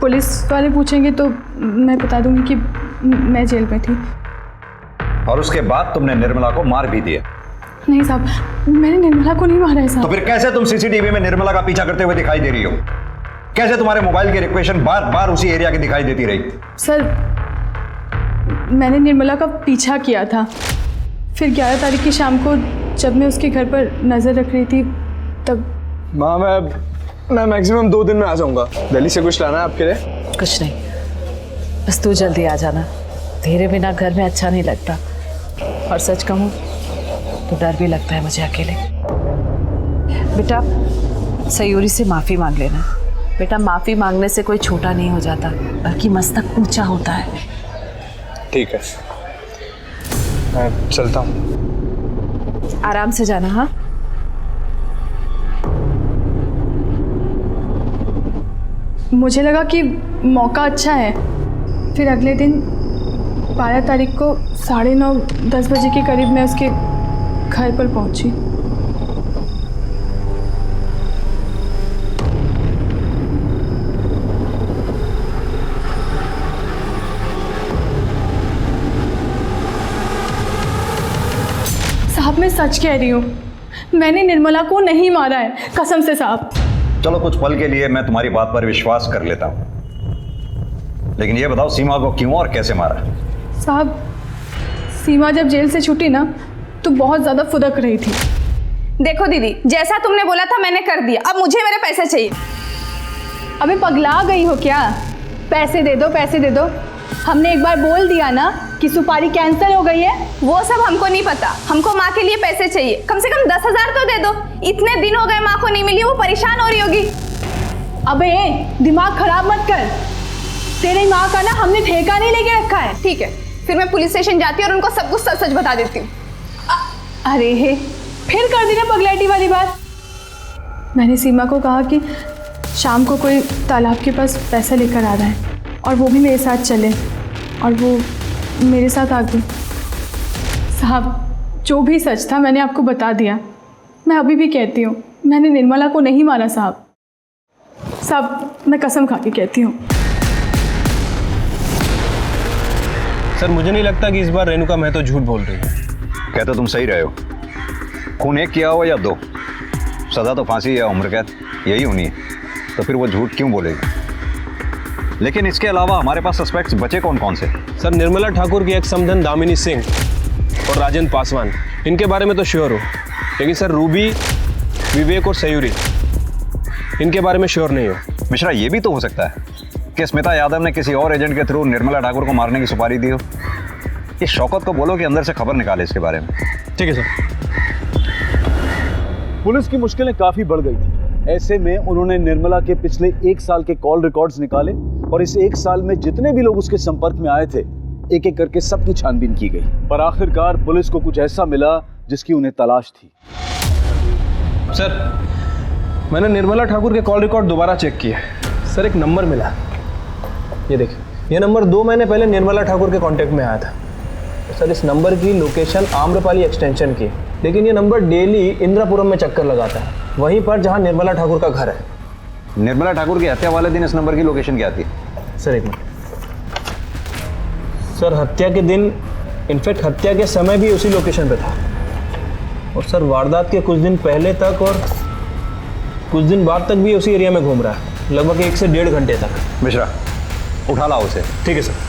पुलिस वाले पूछेंगे तो मैं बता दूंगी कि मैं जेल में थी। और उसके बाद तुमने निर्मला को मार भी दिया? नहीं साहब, मैंने निर्मला को नहीं मारा है साहब। तो फिर कैसे तुम सीसीटीवी में निर्मला का पीछा करते हुए दिखाई दे रही हो? कैसे तुम्हारे मोबाइल की रिक्वेशन बार बार उसी एरिया की दिखाई देती रही? सर, मैंने निर्मला का पीछा किया था, फिर 11 तारीख की शाम को जब मैं उसके घर पर नज़र रख रही थी तब। माँ, मैं मैक्सिमम 2 दिन में आ जाऊंगा। दिल्ली से कुछ लाना है आपके लिए? कुछ नहीं, बस तू जल्दी आ जाना। तेरे बिना घर में अच्छा नहीं लगता और सच कहूँ तो डर भी लगता है मुझे अकेले। बेटा, सयूरी से माफ़ी मांग लेना। बेटा, माफ़ी मांगने से कोई छोटा नहीं हो जाता, बल्कि मस्तक ऊंचा होता है। ठीक है, मैं चलता हूँ। आराम से जाना। हाँ, मुझे लगा कि मौका अच्छा है, फिर अगले दिन 12 तारीख को 9:30-10 बजे के करीब मैं उसके घर पर पहुंची। साहब, मैं सच कह रही हूँ, मैंने निर्मला को नहीं मारा है, कसम से साहब। चलो, कुछ पल के लिए मैं तुम्हारी बात पर विश्वास कर लेता हूँ, लेकिन ये बताओ सीमा को क्यों और कैसे मारा? साहब, सीमा जब जेल से छूटी ना तो बहुत ज़्यादा फुदक रही थी। देखो दीदी, जैसा तुमने बोला था मैंने कर दिया, अब मुझे मेरे पैसे चाहिए। अबे पगला गई हो क्या? पैसे दे दो, पैसे दे दो। हमने एक बार बोल दिया ना कि सुपारी कैंसिल हो गई है। वो सब हमको नहीं पता, हमको माँ के लिए पैसे चाहिए। कम से कम 10,000 तो दे दो। इतने दिन हो गए माँ को नहीं मिली, वो परेशान हो रही होगी। अबे दिमाग खराब मत कर, तेरी माँ का ना हमने ठेका नहीं लेके रखा है। ठीक है, फिर मैं पुलिस स्टेशन जाती हूँ और उनको सब कुछ सच सच बता देती हूँ। अरे हे, फिर कर दी ना पगलैटी वाली बात। मैंने सीमा को कहा कि शाम को कोई तालाब के पास पैसा लेकर आ रहा है और वो भी मेरे साथ चले, और वो मेरे साथ आ गई। साहब, जो भी सच था मैंने आपको बता दिया। मैं अभी भी कहती हूँ, मैंने निर्मला को नहीं मारा साहब। साहब, मैं कसम खा के कहती हूँ। सर मुझे नहीं लगता कि इस बार रेणुका महतो झूठ बोल रही है। कहते तुम सही रहे हो। खून एक किया हो या दो, सजा तो फांसी या उम्र कैद यही होनी है, तो फिर वो झूठ क्यों बोलेगी? लेकिन इसके अलावा हमारे पास सस्पेक्ट्स बचे कौन कौन से? सर निर्मला ठाकुर की एक समधन दामिनी सिंह और राजेंद्र पासवान, इनके बारे में तो श्योर हो। लेकिन सर रूबी, विवेक और सयूरी, इनके बारे में श्योर नहीं हो। मिश्रा, ये भी तो हो सकता है कि स्मिता यादव ने किसी और एजेंट के थ्रू निर्मला ठाकुर को मारने की सुपारी दी हो। ये शौकत को बोलो कि अंदर से खबर निकाले इसके बारे में। ठीक है सर। पुलिस की मुश्किलें काफी बढ़ गई थी। ऐसे में उन्होंने निर्मला के पिछले 1 साल के कॉल रिकॉर्ड्स निकाले और इस 1 साल में जितने भी लोग उसके संपर्क में आए थे, एक एक करके सबकी छानबीन की गई। पर आखिरकार पुलिस को कुछ ऐसा मिला जिसकी उन्हें तलाश थी। सर मैंने निर्मला ठाकुर के कॉल रिकॉर्ड दोबारा चेक किए। सर एक नंबर मिला, ये देखिए, ये नंबर 2 महीने पहले निर्मला ठाकुर के कांटेक्ट में आया था। सर इस नंबर की लोकेशन आम्रपाली एक्सटेंशन की, लेकिन ये नंबर डेली इंदिरापुरम में चक्कर लगाता है, वहीं पर जहां निर्मला ठाकुर का घर है। निर्मला ठाकुर की हत्या वाले दिन इस नंबर की लोकेशन क्या थी? सर एक मिनट। सर हत्या के दिन, इनफैक्ट हत्या के समय भी उसी लोकेशन पे था। और सर वारदात के कुछ दिन पहले तक और कुछ दिन बाद तक भी उसी एरिया में घूम रहा है, लगभग 1 से 1.5 घंटे तक। मिश्रा, उठा लाओ उसे। ठीक है सर।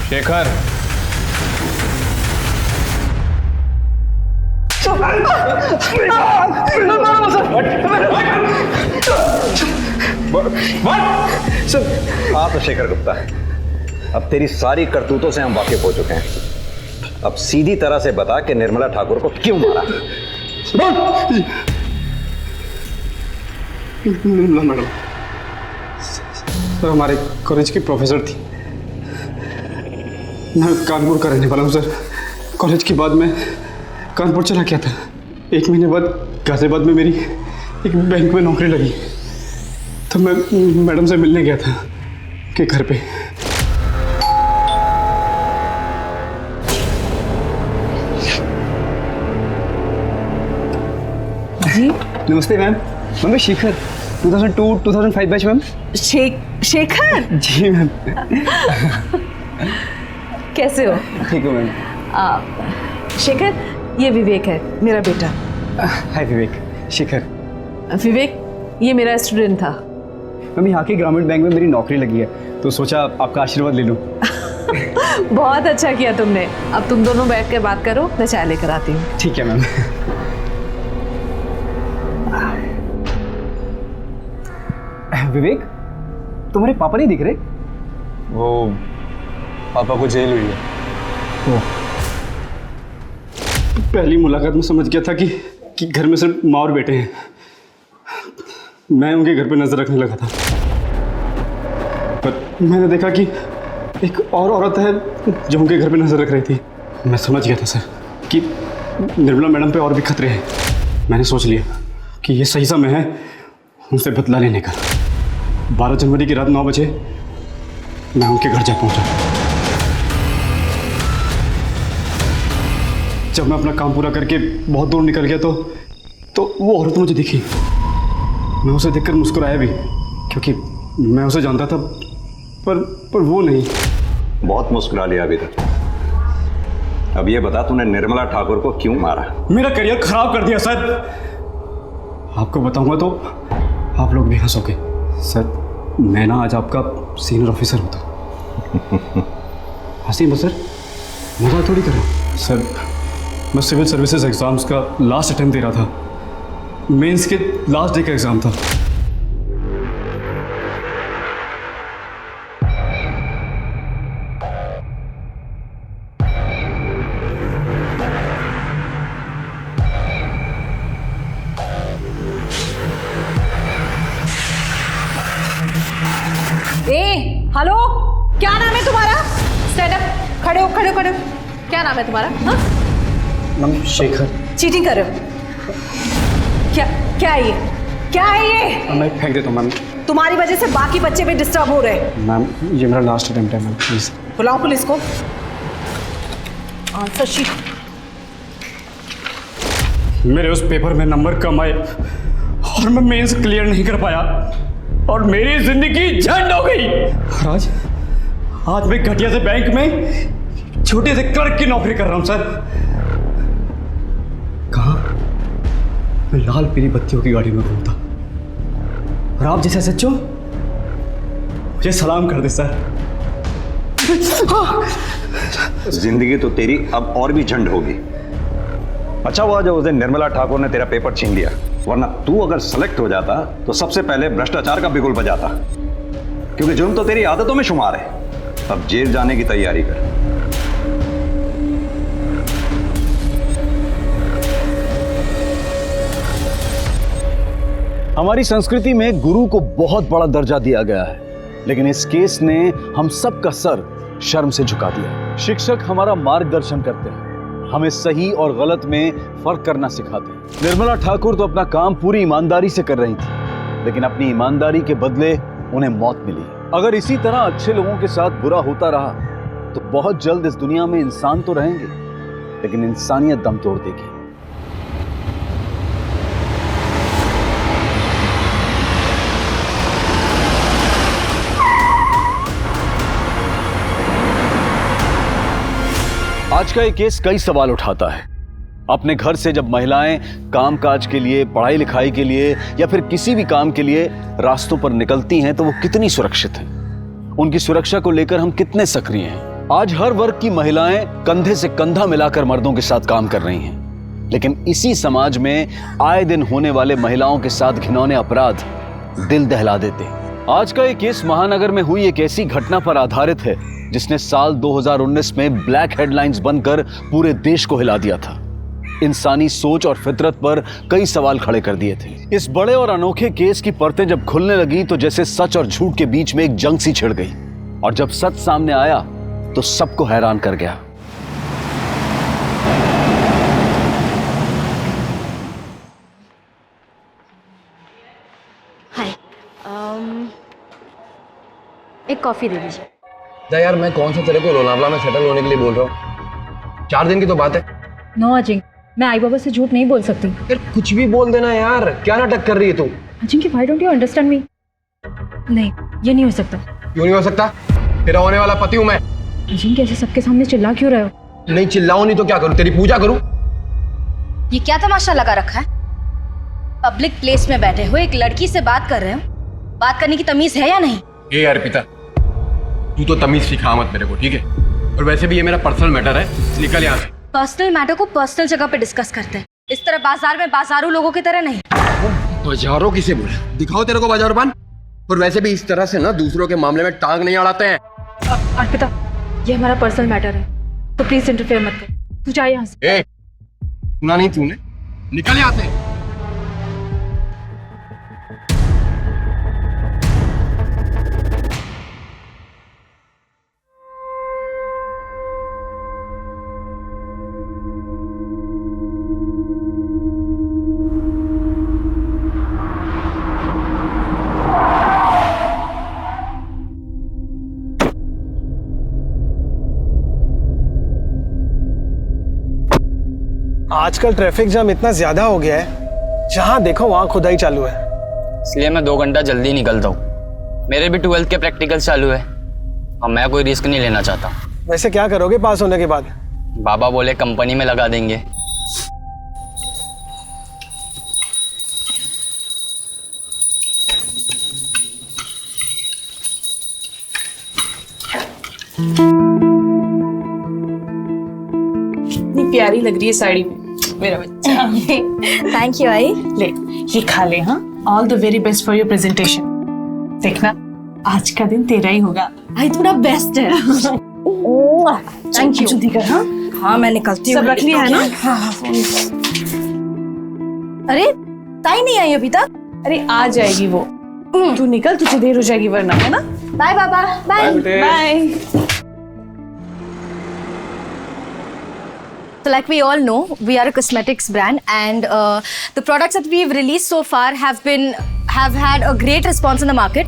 शेखर, हाँ तो शेखर गुप्ता, अब तेरी सारी करतूतों से हम वाकिफ हो चुके हैं। अब सीधी तरह से बता कि निर्मला ठाकुर को क्यों मारा? निर्मला मैडम सर हमारे कॉलेज की प्रोफेसर थी। मैं कानपुर का रहने वाला हूँ सर। कॉलेज के बाद मैं कानपुर चला गया था। 1 महीने बाद गाजियाबाद में मेरी एक बैंक में नौकरी लगी, तो मैं मैडम से मिलने गया था के घर पे। जी नमस्ते मैम। मैं Shekhar, 2002-2005 batch ma'am. Shekhar ji ma'am. कैसे हो? ठीक हो मैम। शेखर, ये विवेक है, मेरा बेटा। हाय विवेक। शेखर। विवेक, ये मेरा स्टूडेंट था। मैम यहाँ के ग्रामीण बैंक में मेरी नौकरी लगी है, तो सोचा आपका आशीर्वाद ले लूँ। बहुत अच्छा किया तुमने। अब तुम दोनों बैठ कर बात करो, मैं चाय लेकर आती हूँ। ठीक है मैम। विवेक, तुम्हारे पापा नहीं दिख रहे? वो पापा को जेल हुई है। पहली मुलाकात में समझ गया था कि घर में सिर्फ माँ और बेटे हैं। मैं उनके घर पे नजर रखने लगा था, पर मैंने देखा कि एक और औरत है जो उनके घर पे नजर रख रही थी। मैं समझ गया था सर कि निर्मला मैडम पे और भी खतरे हैं। मैंने सोच लिया कि ये सही समय है उनसे बदला लेने का। 12 जनवरी की रात 9 बजे मैं उनके घर जा पहुंचा। जब मैं अपना काम पूरा करके बहुत दूर निकल गया तो वो औरत मुझे दिखी। मैं उसे देखकर मुस्कुराया भी, क्योंकि मैं उसे जानता था, पर वो नहीं। बहुत मुस्कुरा लिया अभी तक। अब ये बता, तूने निर्मला ठाकुर को क्यों मारा? मेरा करियर खराब कर दिया सर। आपको बताऊंगा तो आप लोग भी हंसोगे सर। मैं ना आज आपका सीनियर ऑफिसर होता। हंसी मत सर, मजाक थोड़ी कर रहा हूं सर। मैं सिविल सर्विसेज एग्जाम्स का लास्ट अटेम्प्ट दे रहा था। मेंस के लास्ट डे का एग्जाम था। हेलो, क्या नाम है तुम्हारा? स्टैंड अप, खड़े हो खड़े हो खड़े हो। क्या नाम है तुम्हारा? हाँ? मैम शेखर। चीटिंग कर रहे हो? क्या है ये? क्या है ये? मैं फेंक देता हूँ मैम। तुम्हारी वजह से बाकी बच्चे भी डिस्टर्ब हो रहे हैं। मैम ये मेरा लास्ट अटेम्प्ट है मैम, प्लीज। बुलाओ पुलिस को। Answer sheet. मेरे उस पेपर में नंबर कम आए और मैं मेंस क्लियर नहीं कर पाया और मेरी जिंदगी झंड हो गई। आज मैं घटिया से बैंक में छोटे से क्लर्क की नौकरी कर रहा हूं सर। कहाँ मैं लाल पीली बत्तियों की गाड़ी में घूमता और आप जैसे सच्चो मुझे सलाम कर दे सर। जिंदगी तो तेरी अब और भी झंड होगी। अच्छा हुआ जो उस दिन निर्मला ठाकुर ने तेरा पेपर छीन लिया, वरना तू अगर सेलेक्ट हो जाता तो सबसे पहले भ्रष्टाचार का बिगुल बजाता, क्योंकि जुर्म तो तेरी आदतों में शुमार है। अब जेल जाने की तैयारी कर। हमारी संस्कृति में गुरु को बहुत बड़ा दर्जा दिया गया है, लेकिन इस केस ने हम सबका सर शर्म से झुका दिया। शिक्षक हमारा मार्गदर्शन करते हैं, हमें सही और गलत में फर्क करना सिखाते हैं। निर्मला ठाकुर तो अपना काम पूरी ईमानदारी से कर रही थी, लेकिन अपनी ईमानदारी के बदले उन्हें मौत मिली। अगर इसी तरह अच्छे लोगों के साथ बुरा होता रहा तो बहुत जल्द इस दुनिया में इंसान तो रहेंगे, लेकिन इंसानियत दम तोड़ देगी। आज का ये केस कई सवाल उठाता है। अपने घर से जब महिलाएं कामकाज के लिए, पढ़ाई लिखाई के लिए या फिर किसी भी काम के लिए रास्तों पर निकलती हैं तो वो कितनी सुरक्षित हैं? उनकी सुरक्षा को लेकर हम कितने सक्रिय हैं? आज हर वर्ग की महिलाएं कंधे से कंधा मिलाकर मर्दों के साथ काम कर रही हैं, लेकिन इसी समाज में आए दिन होने वाले महिलाओं के साथ घिनौने अपराध दिल दहला देते हैं। आज का ये केस महानगर में हुई एक ऐसी घटना पर आधारित है जिसने साल 2019 में ब्लैक हेडलाइंस बनकर पूरे देश को हिला दिया था। इंसानी सोच और फितरत पर कई सवाल खड़े कर दिए थे। इस बड़े और अनोखे केस की परतें जब खुलने लगी तो जैसे सच और झूठ के बीच में एक जंग सी छिड़ गई, और जब सच सामने आया तो सबको हैरान कर गया। हाय, एक कॉफी दे दीजिए। यार मैं कौन सा तेरे को लोनावला में सेटल होने के लिए बोल रहा हूँ, 4 दिन की तो बात है। नो अजिंक, मैं आई बाबा से झूठ नहीं बोल सकती। यार कुछ भी बोल देना यार, क्या नाटक कर रही है तू? Ajinkya, why don't you understand me? नहीं, ये नहीं हो सकता। क्यों नहीं हो सकता? तेरा होने वाला पति हूँ मैं। अजिंक्य, ऐसे सबके सामने चिल्ला क्यों रहे हो? नहीं चिल्लाऊं नहीं तो क्या करूँ? तेरी पूजा करूँ? ये क्या तमाशा लगा रखा है? पब्लिक प्लेस में बैठे हो, एक लड़की से बात कर रहे हो, बात करने की तमीज है या नहीं? ए अर्पिता, तू तो तमीज सिखा मत मेरे को, ठीक है? और वैसे भी ये मेरा पर्सनल मैटर है, निकल यहाँ से। पर्सनल मैटर को पर्सनल जगह पे डिस्कस करते हैं, इस तरह बाजार में बाजारू लोगों की तरह नहीं। बाजारों किसे बोला? दिखाओ तेरे को बाजारबान। और वैसे भी इस तरह से ना दूसरों के मामले में टांग नहीं अड़ाते हैं। अर्पिता, ये हमारा पर्सनल मैटर है, तो प्लीज इंटरफेयर मत कर। तू जा यहाँ से। सुना नहीं तूने? निकल यहाँ से। आजकल ट्रैफिक जाम इतना ज्यादा हो गया है, जहां देखो वहां खुदाई चालू है। इसलिए मैं 2 घंटा जल्दी निकलता हूँ। मेरे भी 12th के प्रैक्टिकल चालू है और मैं कोई रिस्क नहीं लेना चाहता। वैसे क्या करोगे पास होने के बाद? बाबा बोले कंपनी में लगा देंगे। कितनी प्यारी लग रही है साड़ी में मेरा बच्चा। थैंक यू आई। ले, ये खा ले। हाँ, all the very best for your presentation. देखना, आज का दिन तेरा ही होगा। आई थोड़ा बेस्ट है। Thank you. जल्दी कर। हाँ हाँ, मैं निकलती हूँ। सब रख लिया है ना? अरे ताई नहीं आई अभी तक? अरे आ जाएगी वो, तू निकल, तुझे देर हो जाएगी वरना, है ना? बाय बाबा। Bye bye. So like we all know, we are a cosmetics brand, and the products that we've released so far have had a great response in the market.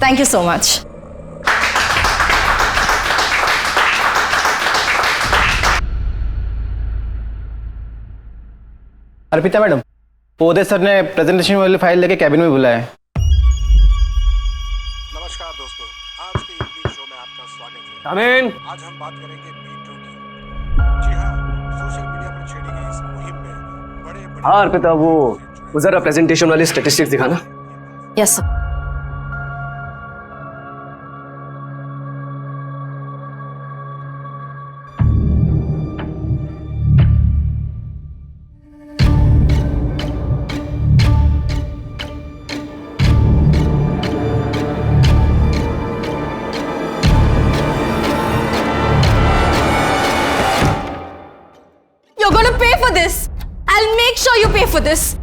Thank you so much. Arpita madam, Pode sir ने presentation वाली file लेके cabin में बुलाया है। नमस्कार दोस्तों, आज के इवनिंग शो में आपका स्वागत है। आमीन। आज हम बात करेंगे मीटू की। जी हाँ, सोशल मीडिया पर छेड़ी गई इस मुहिम में बड़े हाँ अर्पिता, वो जरा प्रेजेंटेशन वाली स्टैटिस्टिक्स दिखाना। Yes sir. You're gonna pay for this. I'll make sure you pay for this.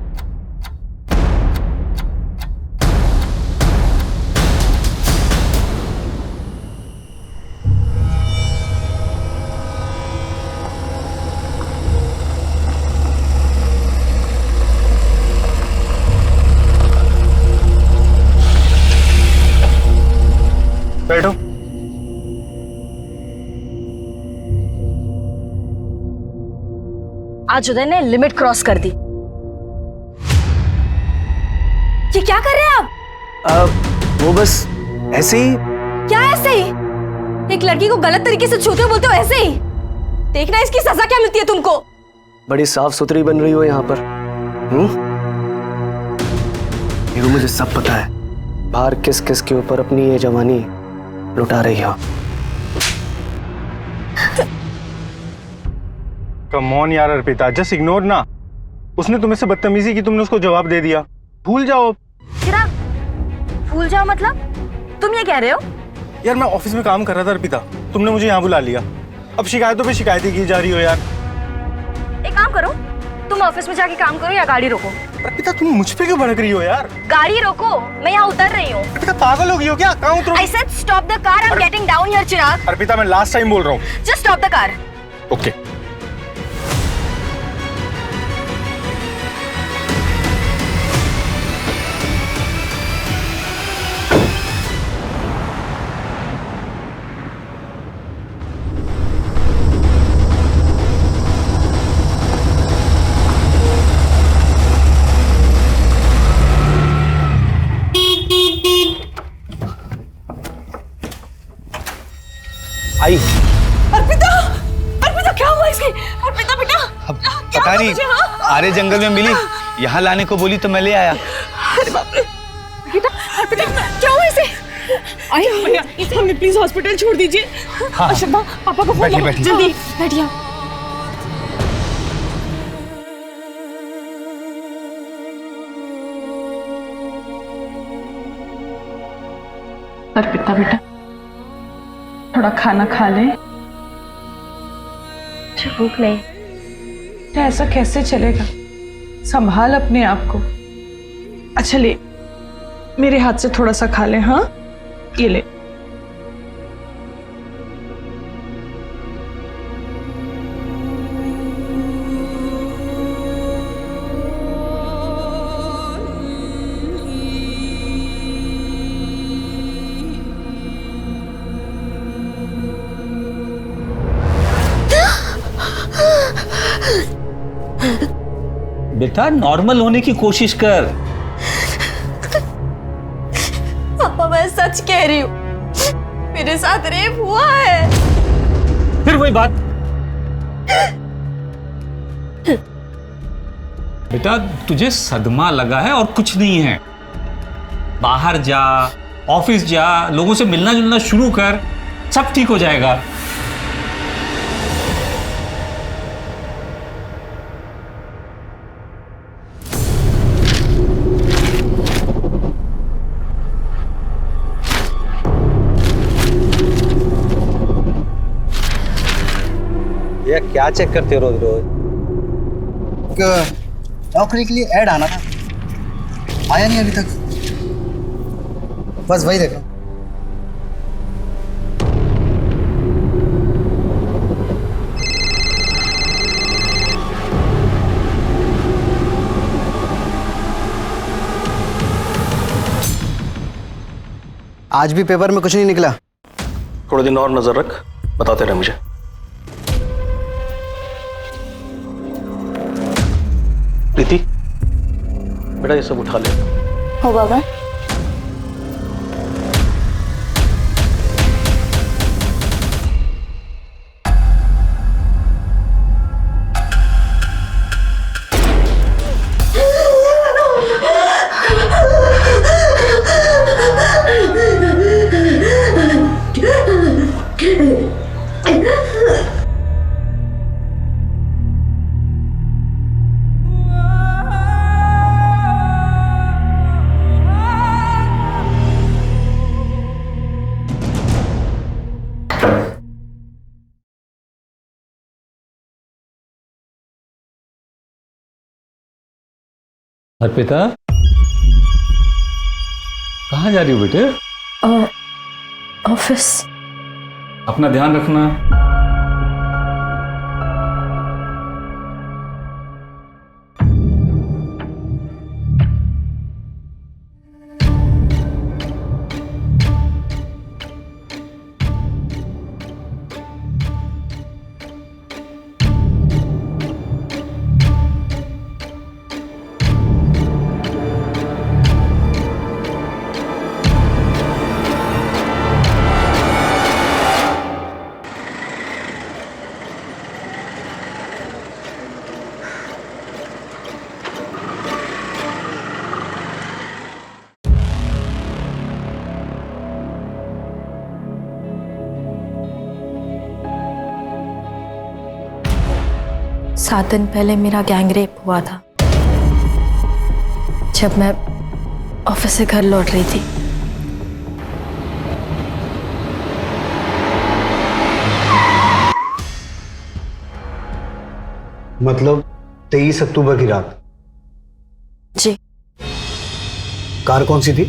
बैठो। आज उदय ने लिमिट क्रॉस कर दी। ये क्या कर रहे हैं आप? वो बस ऐसे ही। क्या ऐसे ही? एक लड़की को गलत तरीके से छूते हो बोलते हो ऐसे ही? देखना इसकी सजा क्या मिलती है तुमको। बड़ी साफ सुथरी बन रही हो यहाँ पर। देखो मुझे सब पता है, बाहर किस किस के ऊपर अपनी ये जवानी लुटा रही हो। कम ऑन यार अर्पिता, जस्ट इग्नोर ना। उसने तुम्हें से बदतमीजी की, तुमने उसको जवाब दे दिया। भूल जाओ। चिराग, भूल जाओ मतलब? तुम ये कह रहे हो? यार मैं ऑफिस में काम कर रहा था अर्पिता, तुमने मुझे यहाँ बुला लिया। अब शिकायतों पे शिकायतें की जा रही हो यार। एक काम करो, तुम ऑफिस में जाके काम करो या गाड़ी रोको। अर्पिता तुम मुझ पे क्यों भड़क रही हो यार? गाड़ी रोको, मैं यहाँ उतर रही हूँ। अर्पिता पागल हो गई हो क्या? कहाँ उतरो? I said stop the car, I'm getting down here, चिराग। अर्पिता मैं लास्ट टाइम बोल रहा हूँ। Just stop the car. Okay. आई। अर्पिता, अर्पिता क्या हुआ इसकी? अर्पिता बेटा, पता नहीं, आरे जंगल में मिली, यहाँ लाने को बोली तो मैं ले आया। अरे बाप रे। बेटा, अर्पिता क्या हुआ इसे? आई भैया, हमें प्लीज हॉस्पिटल छोड़ दीजिए। हाँ। शर्मा, पापा को फोन करो जल्दी। बैठिए। अर्पिता बेटा, थोड़ा खाना खा ले। भूख नहीं। ऐसा कैसे चलेगा? संभाल अपने आप को। अच्छा ले, मेरे हाथ से थोड़ा सा खा ले। हाँ, ये ले। बेटा नॉर्मल होने की कोशिश कर। पापा मैं सच कह रही हूँ, मेरे साथ रेप हुआ है। फिर वही बात। बेटा तुझे सदमा लगा है और कुछ नहीं है। बाहर जा, ऑफिस जा, लोगों से मिलना जुलना शुरू कर, सब ठीक हो जाएगा। क्या चेक करते हो रोज रोज? नौकरी के लिए ऐड आना था, आया नहीं अभी तक। बस वही देखो। आज भी पेपर में कुछ नहीं निकला। थोड़े दिन और नजर रख, बताते रहे मुझे। प्रीति, बेटा ये सब उठा ले। हो बाबा। अर्पिता, कहाँ जा रही हो बेटे? ऑफिस। अपना ध्यान रखना। सात दिन पहले मेरा गैंग रेप हुआ था, जब मैं ऑफिस से घर लौट रही थी। मतलब 23 अक्टूबर की रात? जी। कार कौन सी थी?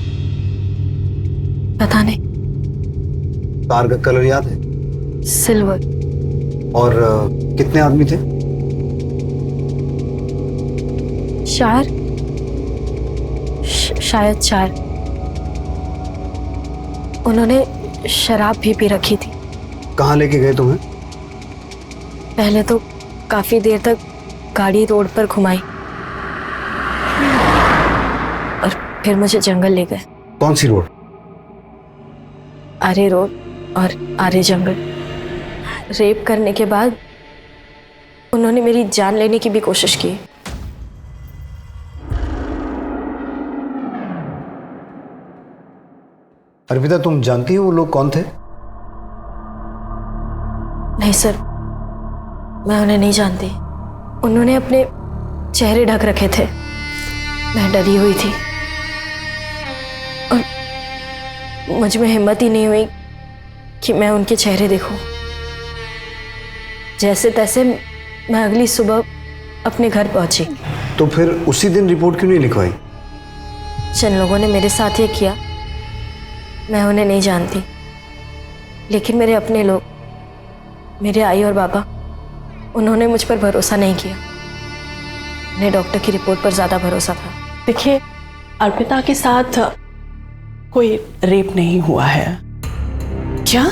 पता नहीं। कार का कलर याद है? सिल्वर। और कितने आदमी थे? शायद 4। उन्होंने शराब भी पी रखी थी। कहाँ लेके गए तुम्हें? पहले तो काफी देर तक गाड़ी रोड पर घुमाई और फिर मुझे जंगल ले गए। कौन सी रोड? आरे रोड और आरे जंगल। रेप करने के बाद उन्होंने मेरी जान लेने की भी कोशिश की। अर्पिता, तुम जानती हो वो लोग कौन थे? नहीं सर, मैं उन्हें नहीं जानती। उन्होंने अपने चेहरे ढक रखे थे। मैं डरी हुई थी और मुझ में हिम्मत ही नहीं हुई कि मैं उनके चेहरे देखूं। जैसे तैसे मैं अगली सुबह अपने घर पहुंची। तो फिर उसी दिन रिपोर्ट क्यों नहीं लिखवाई? जिन लोगों ने मेरे साथ ये किया, मैं उन्हें नहीं जानती, लेकिन मेरे अपने लोग, मेरे आई और बाबा, उन्होंने मुझ पर भरोसा नहीं किया। उन्हें डॉक्टर की रिपोर्ट पर ज़्यादा भरोसा था। देखिए, अर्पिता के साथ कोई रेप नहीं हुआ है। क्या?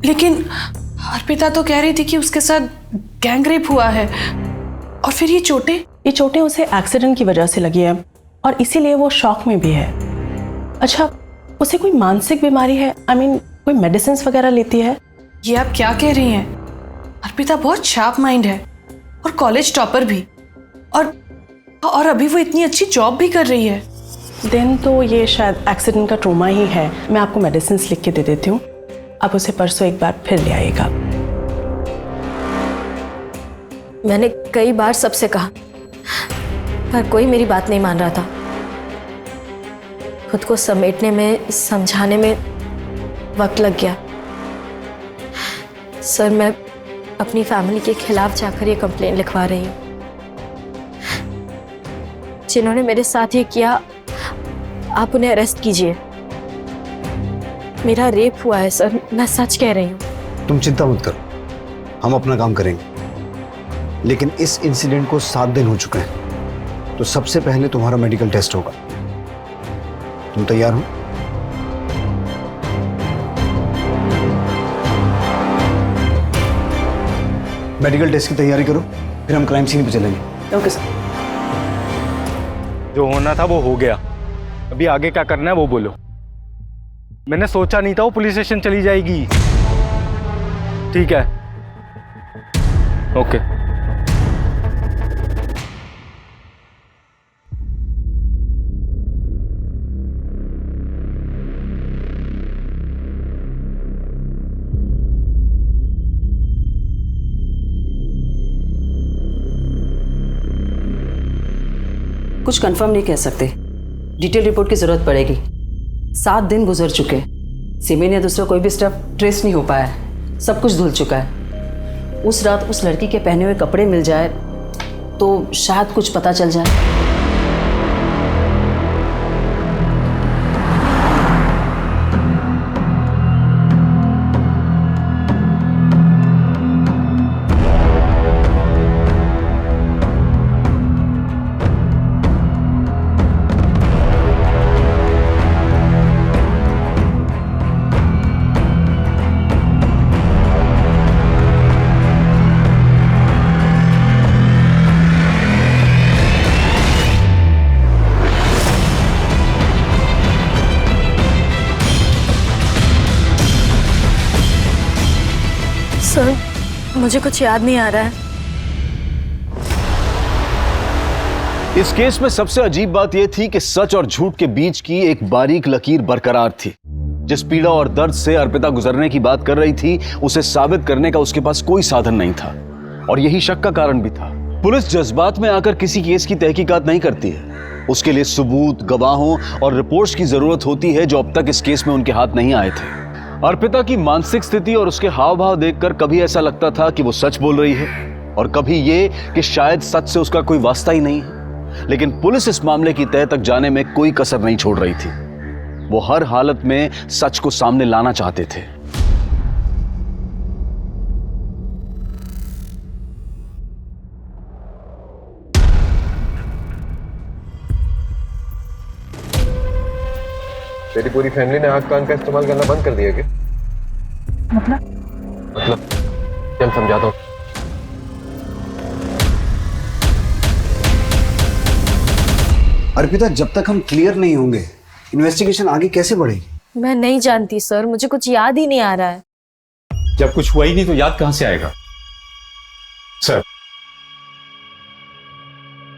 लेकिन अर्पिता तो कह रही थी कि उसके साथ गैंग रेप हुआ है। और फिर ये चोटें उसे एक्सीडेंट की वजह से लगी है और इसीलिए वो शॉक में भी है। अच्छा, उसे कोई मानसिक बीमारी है? कोई मेडिसिन वगैरह लेती है? ये आप क्या कह रही हैं? अर्पिता बहुत शार्प माइंड है और कॉलेज टॉपर भी, और अभी वो इतनी अच्छी जॉब भी कर रही है। दिन तो ये शायद एक्सीडेंट का ट्रॉमा ही है। मैं आपको मेडिसिन लिख के दे देती हूँ, आप उसे परसों एक बार फिर ले आइएगा। मैंने कई बार सबसे कहा, पर कोई मेरी बात नहीं मान रहा था। खुद को समेटने में, समझाने में वक्त लग गया। सर, मैं अपनी फैमिली के खिलाफ जाकर ये कंप्लेंट लिखवा रही हूँ। जिन्होंने मेरे साथ ये किया, आप उन्हें अरेस्ट कीजिए। मेरा रेप हुआ है सर, मैं सच कह रही हूँ। तुम चिंता मत करो, हम अपना काम करेंगे। लेकिन इस इंसिडेंट को 7 दिन हो चुके हैं, तो सबसे पहले तुम्हारा मेडिकल टेस्ट होगा। तुम तैयार हो? मेडिकल टेस्ट की तैयारी करो, फिर हम क्राइम सीन पे चलेंगे। Okay sir. जो होना था वो हो गया, अभी आगे क्या करना है वो बोलो। मैंने सोचा नहीं था वो पुलिस स्टेशन चली जाएगी। ठीक है, ओके। कुछ कंफर्म नहीं कह सकते, डिटेल रिपोर्ट की जरूरत पड़ेगी। 7 दिन गुजर चुके, सिमी ने दूसरा कोई भी स्टेप ट्रेस नहीं हो पाया है, सब कुछ धुल चुका है। उस रात उस लड़की के पहने हुए कपड़े मिल जाए तो शायद कुछ पता चल जाए। सर, मुझे कुछ याद नहीं आ रहा है। इस केस में सबसे अजीब बात यह थी कि सच और झूठ के बीच की एक बारीक लकीर बरकरार थी। जिस पीड़ा और दर्द से अर्पिता गुजरने की बात कर रही थी, उसे साबित करने का उसके पास कोई साधन नहीं था, और यही शक का कारण भी था। पुलिस जज्बात में आकर किसी केस की तहकीकात नहीं करती है, उसके लिए सबूत, गवाहों और रिपोर्ट्स की जरूरत होती है, जो अब तक इस केस में उनके हाथ नहीं आए थे। अर्पिता की मानसिक स्थिति और उसके हाव भाव देखकर कभी ऐसा लगता था कि वो सच बोल रही है, और कभी ये कि शायद सच से उसका कोई वास्ता ही नहीं है। लेकिन पुलिस इस मामले की तह तक जाने में कोई कसर नहीं छोड़ रही थी। वो हर हालत में सच को सामने लाना चाहते थे। तेरी पूरी फैमिली ने आग कान का इस्तेमाल करना बंद कर दिया क्या? मतलब चल समझाता हूँ। अर्पिता, जब तक हम क्लियर नहीं होंगे इन्वेस्टिगेशन आगे कैसे बढ़ेगी? मैं नहीं जानती सर, मुझे कुछ याद ही नहीं आ रहा है। जब कुछ हुआ ही नहीं तो याद कहां से आएगा? सर,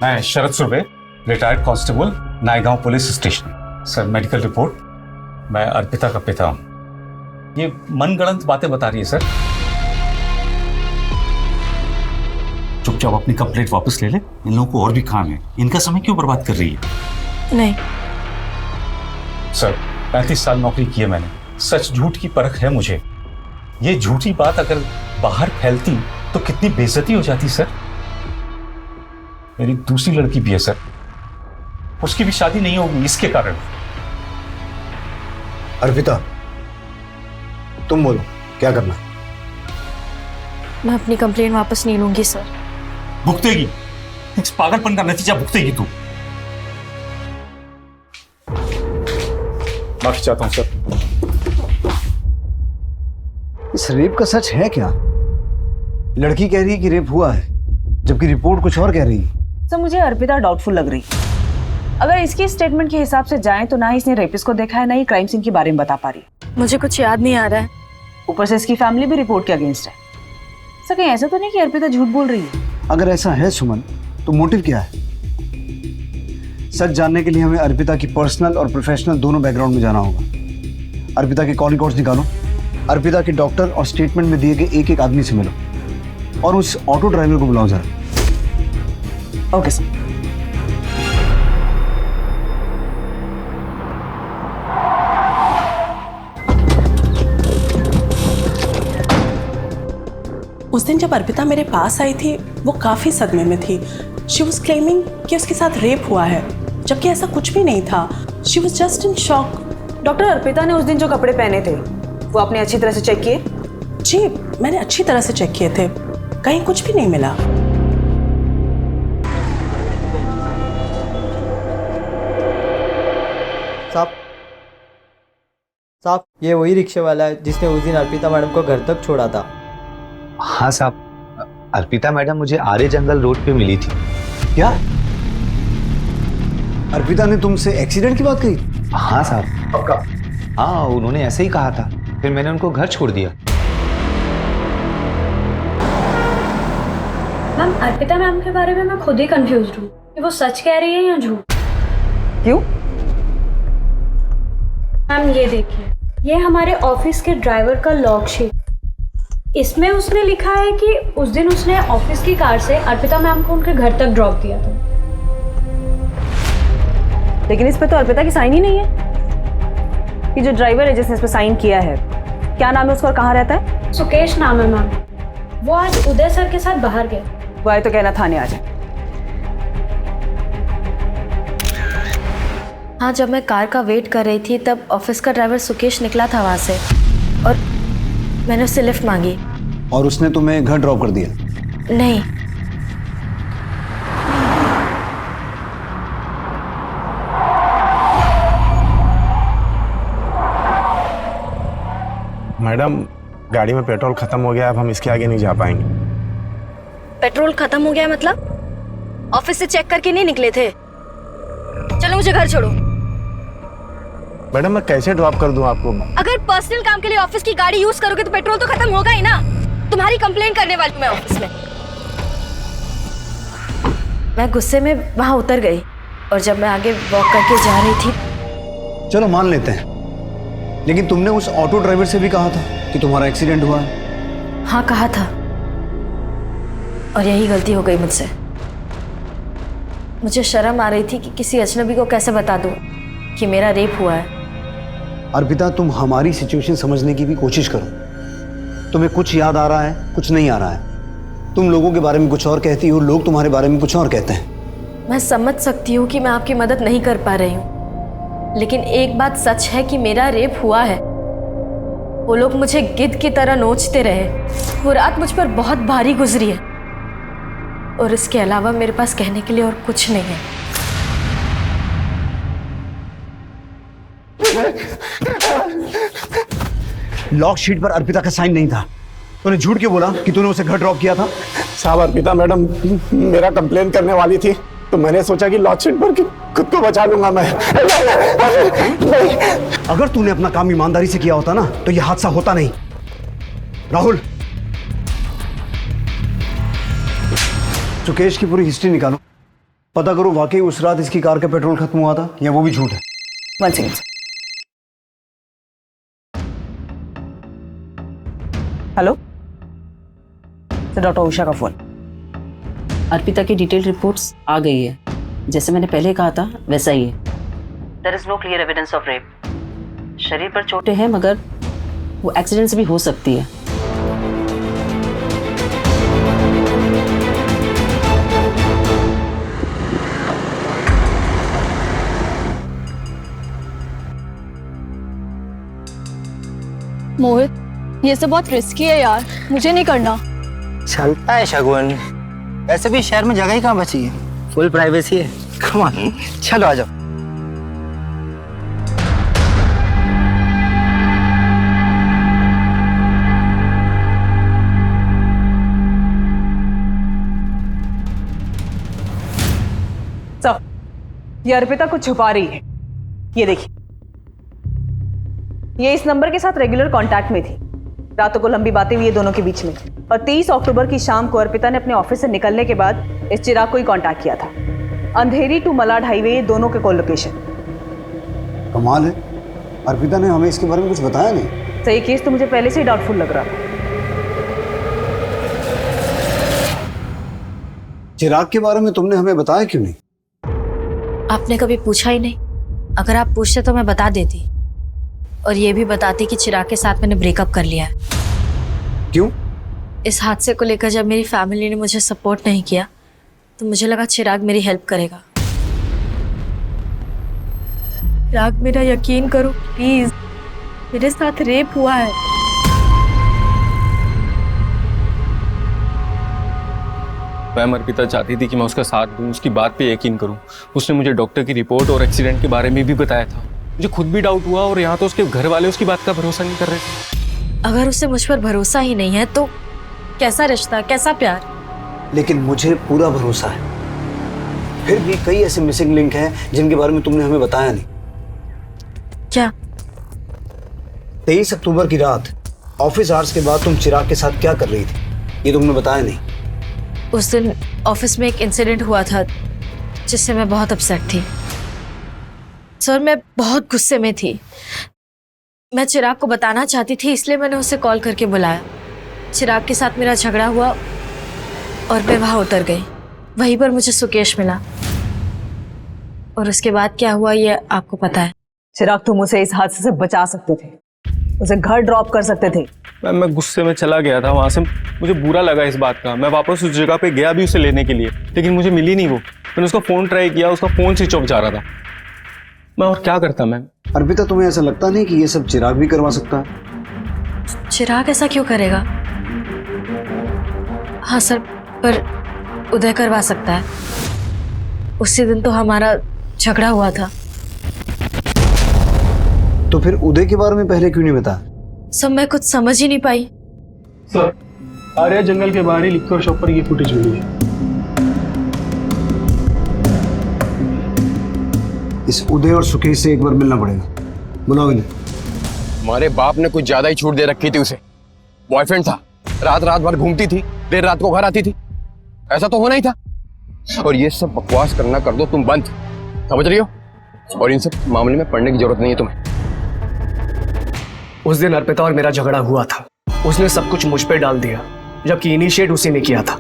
मैं Sharad Surve, retired constable, Naigaon police station. Sir, medical report. मैं अर्पिता का पिता हूं। ये मनगढ़ंत बातें बता रही है सर। चुपचाप अपनी कंप्लेंट वापस ले ले, इन लोगों को और भी काम है, इनका समय क्यों बर्बाद कर रही है? नहीं सर, 35 साल नौकरी की है मैंने, सच झूठ की परख है मुझे। ये झूठी बात अगर बाहर फैलती तो कितनी बेइज्जती हो जाती सर। मेरी दूसरी लड़की भी है सर, उसकी भी शादी नहीं होगी इसके कारण। अर्पिता, तुम बोलो क्या करना है? मैं अपनी कंप्लेंट वापस नहीं लूंगी सर। भुगतेगी, इस पागलपन का नतीजा भुगतेगी तू। माफी चाहता हूं सर। इस रेप का सच है क्या? लड़की कह रही है कि रेप हुआ है, जबकि रिपोर्ट कुछ और कह रही है। सर, मुझे अर्पिता डाउटफुल लग रही है। अगर इसकी स्टेटमेंट के हिसाब से जाएं तो ना ही इसने रेपिस्ट को देखा है, ना ही क्राइम सीन के बारे में बता पा रही। मुझे कुछ याद नहीं आ रहा है। ऊपर से इसकी फैमिली भी रिपोर्ट के अगेंस्ट है। सर, कहीं ऐसा तो नहीं कि अर्पिता झूठ बोल रही है? अगर ऐसा है सुमन, तो मोटिव क्या है? सच जानने के लिए हमें अर्पिता की पर्सनल और प्रोफेशनल दोनों बैकग्राउंड में जाना होगा। अर्पिता के कॉल रिकॉर्ड्स निकालो, अर्पिता के डॉक्टर और स्टेटमेंट में दिए गए एक एक आदमी से मिलो, और उस ऑटो ड्राइवर को बुलाओ जरा। Okay sir. उस दिन जब अर्पिता मेरे पास आई थी वो काफ़ी सदमे में थी। शी वॉज क्लेमिंग कि उसके साथ रेप हुआ है, जबकि ऐसा कुछ भी नहीं था। She was just in shock. Doctor, Arpita ने उस दिन जो कपड़े पहने थे वो आपने अच्छी तरह से चेक किए? जी, मैंने अच्छी तरह से चेक किए थे, कहीं कुछ भी नहीं मिला। साहब, ये वही रिक्शे वाला है जिसने उस दिन अर्पिता मैडम को घर तक छोड़ा था। हाँ साहब, अर्पिता मैडम मुझे आर्य जंगल रोड पे मिली थी। क्या अर्पिता ने तुमसे एक्सीडेंट की बात कही? हाँ साहब, पक्का। हाँ, उन्होंने ऐसे ही कहा था, फिर मैंने उनको घर छोड़ दिया। मैम, अर्पिता मैम के बारे में मैं खुद ही कंफ्यूज हूँ कि वो सच कह रही है या झूठ। क्यों? मैम ये देखिए, ये हमारे ऑफिस के ड्राइवर का लॉग शीट। इसमें उसने लिखा है कि उस दिन उसने ऑफिस की कार से अर्पिता मैम को उनके घर तक ड्रॉप दिया था। लेकिन इस पे तो अर्पिता की साइन ही नहीं है। कि जो ड्राइवर है जिसने इस पे साइन किया है, क्या नाम है उसका और कहाँ रहता है? सुकेश नाम है मैम। वो आज उदय सर के साथ बाहर गए। वो आए तो कहना थाने आ जाए। हाँ, जब मैं कार का वेट कर रही थी तब ऑफिस का ड्राइवर सुकेश निकला था वहाँ से और मैंने उससे लिफ्ट मांगी। और उसने तुम्हें घर ड्रॉप कर दिया? नहीं। मैडम, गाड़ी में पेट्रोल खत्म हो गया, अब हम इसके आगे नहीं जा पाएंगे। पेट्रोल खत्म हो गया मतलब? ऑफिस से चेक करके नहीं निकले थे? चलो मुझे घर छोड़ो। मैडम, मैं कैसे ड्रॉप कर दूं आपको? अगर पर्सनल काम के लिए ऑफिस की गाड़ी यूज करोगे तो पेट्रोल तो खत्म होगा ही ना। तुम्हारी कंप्लेन करने वाली हूं मैं ऑफिस में। मैं गुस्से में वहां उतर गई और जब मैं आगे वॉक करके जा रही थी। चलो मान लेते हैं, लेकिन तुमने उस ऑटो ड्राइवर से भी कहा था कि तुम्हारा एक्सीडेंट हुआ है। हाँ, कहा था, और यही गलती हो गई मुझसे। मुझे शर्म आ रही थी कि किसी अजनबी को कैसे बता दूं कि मेरा रेप हुआ है। अर्पिता, तुम हमारी सिचुएशन समझने की भी कोशिश करो। तुम्हें कुछ याद आ रहा है, कुछ नहीं आ रहा है। तुम लोगों के बारे में कुछ और कहती हो, लोग तुम्हारे बारे में कुछ और कहते हैं। मैं समझ सकती हूँ कि मैं आपकी मदद नहीं कर पा रही हूँ, लेकिन एक बात सच है कि मेरा रेप हुआ है। वो लोग मुझे गिद्ध की तरह नोचते रहे। वो रात मुझ पर बहुत भारी गुजरी है और इसके अलावा मेरे पास कहने के लिए और कुछ नहीं है। लॉक शीट पर अर्पिता का साइन नहीं था। तूने झूठ क्यों बोला कि तूने उसे घर ड्रॉप किया था? साहब, अर्पिता मैडम मेरा कंप्लेन करने वाली थी, तो मैंने सोचा कि लॉक शीट पर खुद को बचा लूंगा मैं। अगर तूने अपना काम ईमानदारी से किया होता ना तो यह हादसा होता नहीं। राहुल, सुकेश की पूरी हिस्ट्री निकालो, पता करो वाकई उस रात इसकी कार का पेट्रोल खत्म हुआ था या वो भी झूठ है। One second. Hello, doctor Usha का फोन। अर्पिता की डिटेल रिपोर्ट्स आ गई है। जैसे मैंने पहले कहा था वैसा ही है। There is no clear evidence of rape. शरीर पर चोटें हैं मगर वो एक्सीडेंट से भी हो सकती है। मोहित, ये सब बहुत रिस्की है यार, मुझे नहीं करना। चलता है शगुन, वैसे भी शहर में जगह ही कहाँ बची है, फुल प्राइवेसी है। कम ऑन, चलो आ जाओ। ये अर्पिता कुछ छुपा रही है। ये देखिए, ये इस नंबर के साथ रेगुलर कांटेक्ट में थी। रातों को लंबी बातें हुई दोनों के बीच में, और 23 अक्टूबर की शाम को अर्पिता ने अपने ऑफिस से निकलने के बाद इस चिराग को ही कांटेक्ट किया था। अंधेरी टू मलाड हाईवे, दोनों के कॉल लोकेशन। कमाल है, अर्पिता ने हमें इसके बारे में कुछ बताया नहीं। सही केस तो मुझे पहले से ही डाउटफुल लग रहा था। चिराग के बारे में तुमने हमें बताया क्यों नहीं? आपने कभी पूछा ही नहीं। अगर आप पूछते तो मैं बता देती, और ये भी बताती कि चिराग के साथ मैंने ब्रेकअप कर लिया है। क्यों? इस हादसे को लेकर जब मेरी फैमिली ने मुझे सपोर्ट नहीं किया तो मुझे लगा चिराग मेरी हेल्प करेगा। चिराग, मेरा यकीन करो प्लीज, मेरे साथ रेप हुआ है। मैम, अर्पिता चाहती थी कि मैं उसका साथ दूं, उसकी बात पे यकीन करूं। उसने मुझे डॉक्टर की रिपोर्ट और एक्सीडेंट के बारे में भी बताया था। मुझे खुद भी डाउट हुआ, और यहाँ तो उसके घर वाले उसकी बात का भरोसा नहीं कर रहे थे। अगर उसे मुझ पर भरोसा ही नहीं है तो कैसा रिश्ता, कैसा प्यार? लेकिन मुझे पूरा भरोसा है। फिर भी कई ऐसे मिसिंग लिंक हैं जिनके बारे में तुमने हमें बताया नहीं। क्या? 23 अक्टूबर की रात ऑफिस आवर्स के बाद तुम चिराग के साथ क्या कर रही थी, ये तुमने बताया नहीं। उस दिन ऑफिस में एक इंसिडेंट हुआ था जिससे मैं बहुत अपसेट थी। सर, मैं बहुत गुस्से में थी। मैं चिराग को बताना चाहती थी, इसलिए मैंने उसे कॉल करके बुलाया। चिराग के साथ मेरा झगड़ा हुआ और मैं वहां उतर गई। वहीं पर मुझे सुकेश मिला, और उसके बाद क्या हुआ ये आपको पता है। चिराग, तुम उसे इस हादसे से बचा सकते थे, उसे घर ड्रॉप कर सकते थे। मैम, मैं गुस्से में चला गया था वहां से। मुझे बुरा लगा इस बात का। मैं वापस उस जगह पे गया भी उसे लेने के लिए, लेकिन मुझे मिली नहीं वो। मैंने उसका फोन ट्राई किया, उसका फोन स्विच ऑफ जा रहा था। मैं और क्या करता मैम? अर्पिता, तुम्हें ऐसा लगता नहीं कि ये सब चिराग भी करवा सकता है? चिराग ऐसा क्यों करेगा? हाँ सर, पर उदय करवा सकता है। उसी दिन तो हमारा झगड़ा हुआ था। तो फिर उदय के बारे में पहले क्यों नहीं बताया? सब मैं कुछ समझ ही नहीं पाई। सर, आर्या जंगल के बाहर ही लिखकर शॉप पर ये फुटेज मिली है। इस उदय और सुकेश से एक बार मिलना पड़ेगा। बुलाओ इन्हें। हमारे बाप ने कुछ ज्यादा ही छूट दे रखी थी उसे। बॉयफ्रेंड था, रात रात भर घूमती थी, देर रात को घर आती थी। ऐसा तो होना ही था। और ये सब बकवास करना कर दो तुम बंद, समझ रही हो? और इन सब मामले में पढ़ने की जरूरत नहीं है तुम्हें। उस दिन अर्पिता और मेरा झगड़ा हुआ था। उसने सब कुछ मुझ पे डाल दिया, जबकि इनिशिएट उसी ने किया था।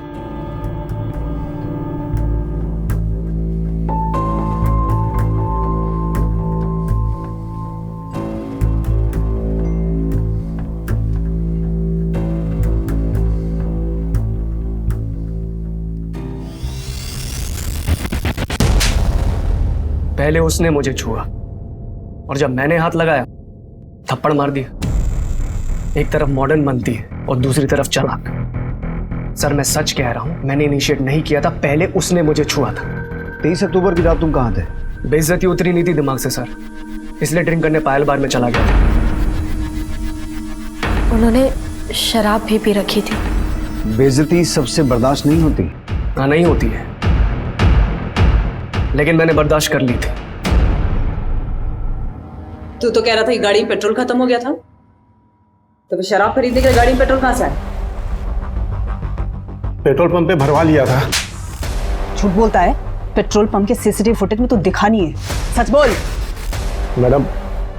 पहले उसने मुझे छुआ, और जब मैंने हाथ लगाया थप्पड़ मार दिया। एक तरफ मॉडर्न बनती है और दूसरी तरफ चालाक। सर, मैं सच कह रहा हूं, मैंने इनिशिएट नहीं किया था, पहले उसने मुझे छुआ था। 23 अक्टूबर की रात तुम कहां थे? बेइज्जती उतरी नहीं थी दिमाग से सर, इसलिए ड्रिंक करने पायल बार में चला गया था। उन्होंने शराब भी पी रखी थी। बेइज्जती सबसे बर्दाश्त नहीं होती। हाँ, नहीं होती है, लेकिन मैंने बर्दाश्त कर ली थी। तू तो कह रहा था कि गाड़ी में पेट्रोल खत्म हो गया था, तो फिर शराब खरीदने के लिए गाड़ी में पेट्रोल कहां से आया? पेट्रोल पंप पे भरवा लिया था। झूठ बोलता है। पेट्रोल पंप के सीसीटीवी फुटेज में तो दिखा नहीं है, सच बोल। मैडम,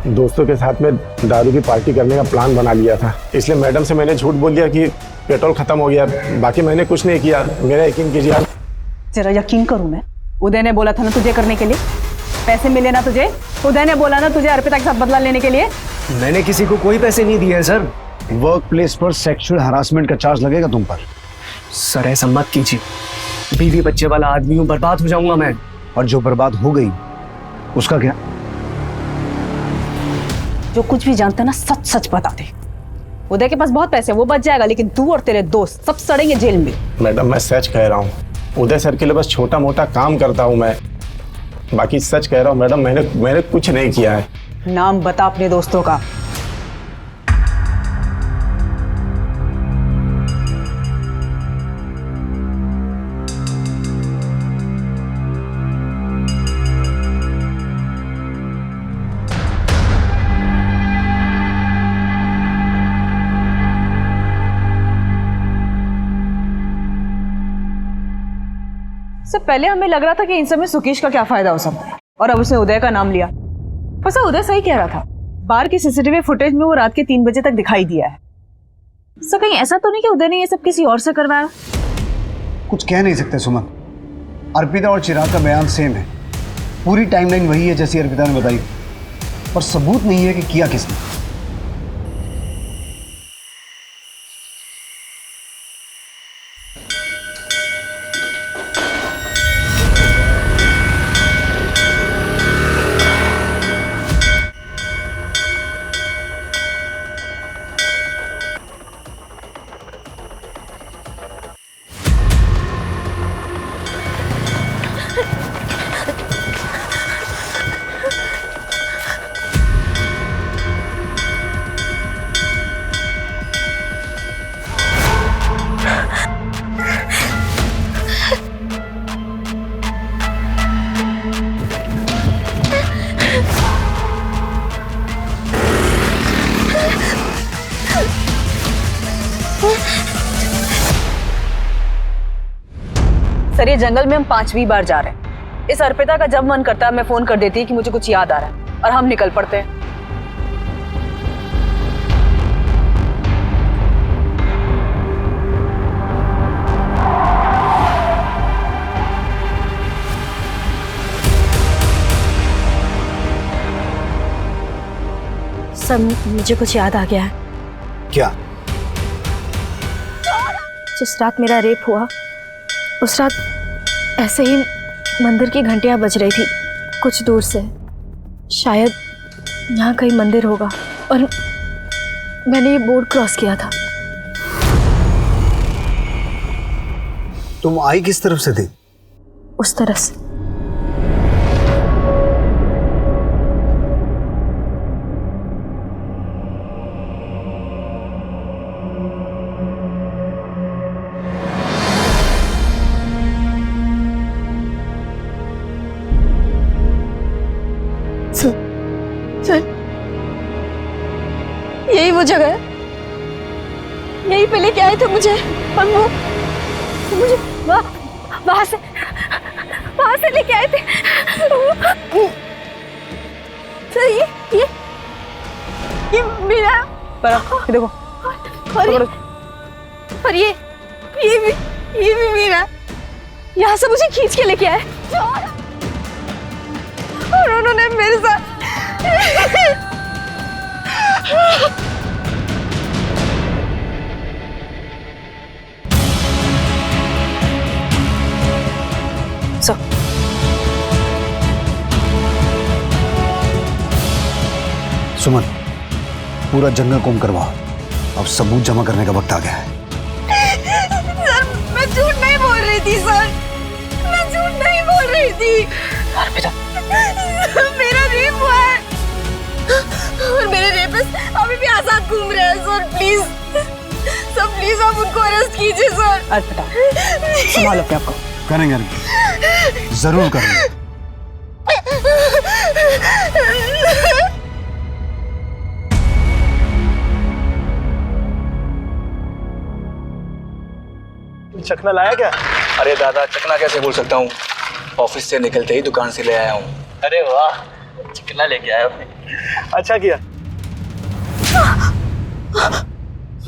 दोस्तों के साथ में दारू की पार्टी करने का प्लान बना लिया था, इसलिए मैडम से मैंने झूठ बोल दिया कि पेट्रोल खत्म हो गया। बाकी मैंने कुछ नहीं किया, मेरा यकीन कीजिए आप। तेरा यकीन करूं मैं? उदय ने बोला था ना तुझे करने के लिए, पैसे मिले ना तुझे। उदय ने बोला ना तुझे अर्पिता के साथ बदला लेने के लिए। मैंने किसी को कोई पैसे नहीं दिए हैं सर। वर्क प्लेस पर सेक्सुअल हरासमेंट का चार्ज लगेगा तुम पर। सर, ऐसा मत कीजिए। बीवी बच्चे वाला आदमी हूं, बर्बाद हो जाऊंगा मैं। और जो बर्बाद हो गई उसका क्या? जो कुछ भी जानते ना सच सच बता दे। उदय के पास बहुत पैसे, वो बच जाएगा, लेकिन तू और तेरे दोस्त सब सड़ेंगे जेल में। मैडम, मैं सच कह रहा हूँ। उदय सर के लिए बस छोटा मोटा काम करता हूँ मैं, बाकी सच कह रहा हूँ मैडम, मैंने कुछ नहीं किया है। नाम बता अपने दोस्तों का। इससे पहले हमें लग रहा था कि इन सब में सुकेश का क्या फायदा हो सकता है, और अब उसने उदय का नाम लिया। वैसे उदय सही कह रहा था, बार की सीसीटीवी फुटेज में वो रात के 3 बजे तक दिखाई दिया है। सो कहीं ऐसा तो नहीं कि उदय ने ये सब किसी और से करवाया? कुछ कह नहीं सकते सुमन। अर्पिता और चिराग का बयान सेम है, पूरी टाइमलाइन वही है जैसी अर्पिता ने बताई, पर सबूत नहीं है कि किया किसने। सर ये जंगल में हम 5वीं बार जा रहे हैं। इस अर्पिता का जब मन करता है मैं फोन कर देती है कि मुझे कुछ याद आ रहा है और हम निकल पड़ते हैं। सर मुझे कुछ याद आ गया है। क्या? जिस रात मेरा रेप हुआ उस रात ऐसे ही मंदिर की घंटियां बज रही थी कुछ दूर से। शायद यहाँ कहीं मंदिर होगा और मैंने ये बोर्ड क्रॉस किया था। तुम आई किस तरफ से थी? उस तरफ से। सर यही वो जगह है, यही पे लेके आए थे मुझे और वो मुझे वहां से लेके आए थे। सर ये मेरा देखो और ये भी मेरा। यहाँ से मुझे खींच के लेके आए और उन्होंने मेरे साथ सुमन, पूरा जंगल कोम करवाओ। अब सबूत जमा करने का वक्त आ गया है। सर मैं झूठ नहीं बोल रही थी सर, मैं झूठ नहीं बोल रही थी। बेटा मेरा रेप हुआ है और मेरे रेपिस्ट अभी भी आजाद घूम रहे हैं। सर प्लीज, सर प्लीज आप उनको अरेस्ट कीजिए सर। अर्पिता संभालो अपने आप को। करेंगे, जरूर करेंगे। चखना लाया क्या? अरे दादा चकना कैसे बोल सकता हूँ, ऑफिस से निकलते ही दुकान से ले आया हूँ। अरे वाह, चिकना लेके आया आपने, अच्छा किया।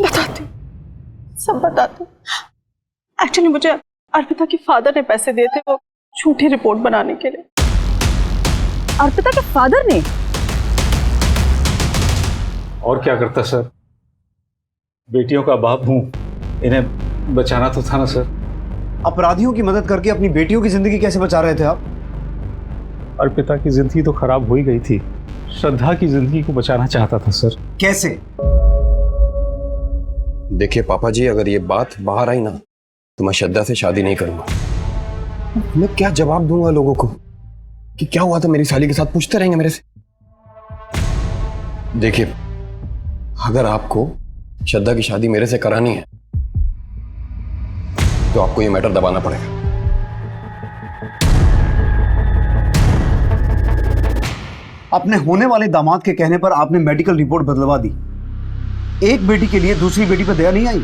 बताती हूँ, सब बताती हूँ। एक्चुअली मुझे अर्पिता के फादर ने पैसे दिए थे वो झूठी रिपोर्ट बनाने के लिए। अर्पिता के फादर ने? और क्या करता सर, बेटियों का बाप हूँ, इन्हें बचाना तो था ना सर। अपराधियों की मदद करके अपनी बेटियों की जिंदगी कैसे बचा रहे थे आप? अर्पिता की जिंदगी तो खराब हो ही गई थी, श्रद्धा की जिंदगी को बचाना चाहता था सर। कैसे? देखिए पापा जी, अगर ये बात बाहर आई ना तो मैं श्रद्धा से शादी नहीं करूंगा। मैं क्या जवाब दूंगा लोगों को कि क्या हुआ था मेरी साली के साथ, पूछते रहेंगे मेरे से। देखिए, अगर आपको श्रद्धा की शादी मेरे से करानी है तो आपको ये मैटर दबाना पड़ेगा। अपने होने वाले दामाद के कहने पर आपने मेडिकल रिपोर्ट बदलवा दी। एक बेटी के लिए दूसरी बेटी पर दया नहीं आई?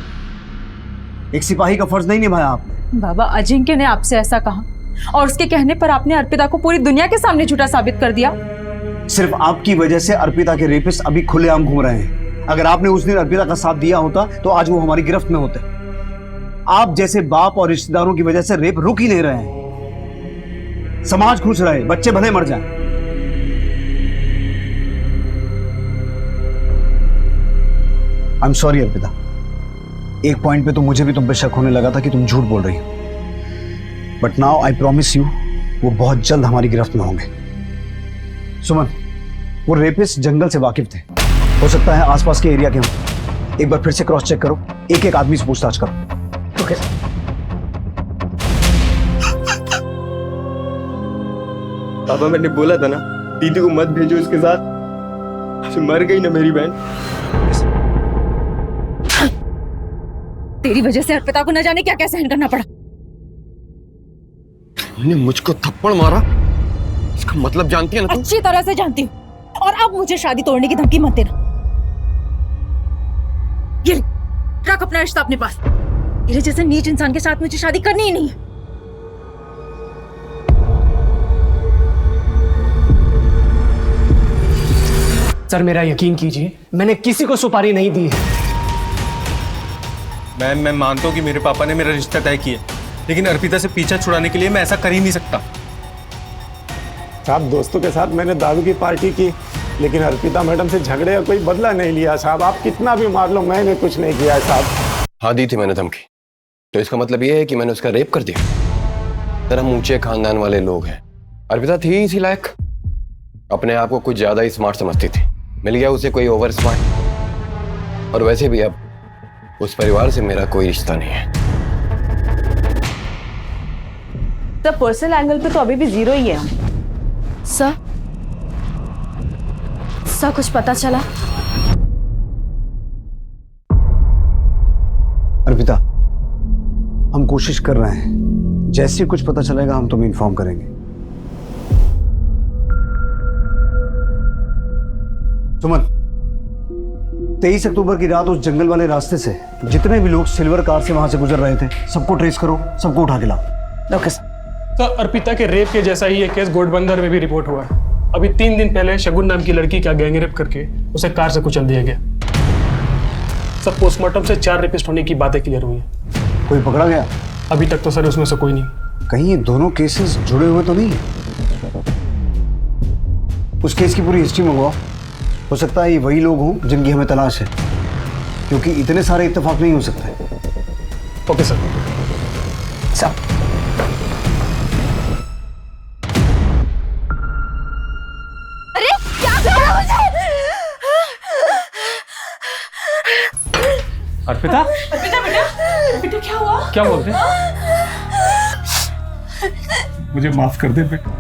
एक सिपाही का फर्ज नहीं निभाया आपने? बाबा, अजिंक्य ने आपसे ऐसा कहा और उसके कहने पर आपने अर्पिता को पूरी दुनिया के सामने झूठा साबित कर दिया। सिर्फ आपकी वजह से अर्पिता के रेपिस्ट अभी खुलेआम घूम रहे हैं। अगर आपने उस दिन अर्पिता का साथ दिया होता तो आज वो हमारी गिरफ्त में होते। आप जैसे बाप और रिश्तेदारों की वजह से रेप रुक ही नहीं रहे हैं। समाज खुश रहे, बच्चे भले मर जाएं। आई एम सॉरी अर्पिता, एक पॉइंट पे तो मुझे भी तुम पे शक होने लगा था कि तुम झूठ बोल रही हो, but now I promise you वो बहुत जल्द हमारी गिरफ्त में होंगे। सुमन, वो रेपिस्ट जंगल से वाकिफ थे, हो सकता है आसपास के एरिया के हों। एक बार फिर से क्रॉस चेक करो, एक एक आदमी से पूछताछ करो। ओके पापा, मैंने बोला था ना दीदी को मत भेजो इसके साथ, मर गई ना मेरी बहन। तेरी वजह से अर्पिता को न जाने क्या क्या सहन करना पड़ा। तुमने मुझको थप्पड़ मारा, इसका मतलब जानती है ना तुम? अच्छी तरह से जानती हूँ, और अब मुझे शादी तोड़ने की धमकी मत देना। ये रख अपना रिश्ता अपने पास। तेरे जैसे नीच इंसान के साथ मुझे शादी करनी ही नहीं है। सर मेरा यकीन कीजिए, मैंने किसी को सुपारी नहीं दी है। मैं मानता हूँ कि मेरे पापा ने मेरा रिश्ता तय किया, लेकिन अर्पिता से पीछा छुड़ाने के लिए मैं ऐसा कर ही नहीं सकता। साहब दोस्तों के साथ मैंने दारू की पार्टी की, लेकिन अर्पिता मैडम से झगड़े का कोई बदला नहीं लिया साहब। आप कितना भी मार लो, मैंने कुछ नहीं किया साहब। हाँ दी थी मैंने धमकी, तो इसका मतलब ये है कि मैंने उसका रेप कर दिया? सर हम ऊंचे खानदान वाले लोग हैं, अर्पिता थी इसी लायक, अपने आप को कुछ ज्यादा ही स्मार्ट समझती थी, मिल गया उसे कोई ओवर स्मार्ट। और वैसे भी अब उस परिवार से मेरा कोई रिश्ता नहीं है। सर पर्सनल एंगल पे तो अभी भी 0 ही है। सर कुछ पता चला? अर्पिता, हम कोशिश कर रहे हैं, जैसे ही कुछ पता चलेगा हम तुम्हें इन्फॉर्म करेंगे। सुमन, 23 अक्टूबर की रात उस जंगल वाले रास्ते से जितने भी लोग सिल्वर कार से वहां से गुजर रहे थे, सबको ट्रेस करो, सबको उठा के लाओ। Okay sir. अर्पिता के रेप के जैसा ही एक केस घोड़बंदर में भी रिपोर्ट हुआ है। अभी 3 दिन पहले शगुन नाम की लड़की का गैंगरेप करके उसे कार से कुचल दिया गया। सब पोस्टमार्टम से 4 रेपिस्ट होने की बातें क्लियर हुई है। कोई पकड़ा गया? अभी तक तो सर उसमें से कोई नहीं। कहीं ये दोनों केसेस जुड़े हुए तो नहीं है? उस केस की पूरी हिस्ट्री मंगवाओ, हो सकता है ये वही लोग हों जिनकी हमें तलाश है, क्योंकि इतने सारे इत्तेफाक नहीं हो सकते। Okay sir. अरे क्या कर रहा मुझे? अर्पिता? अर्पिता बेटा, बेटा क्या हुआ? क्या बोलते? मुझे माफ कर दे बेटा।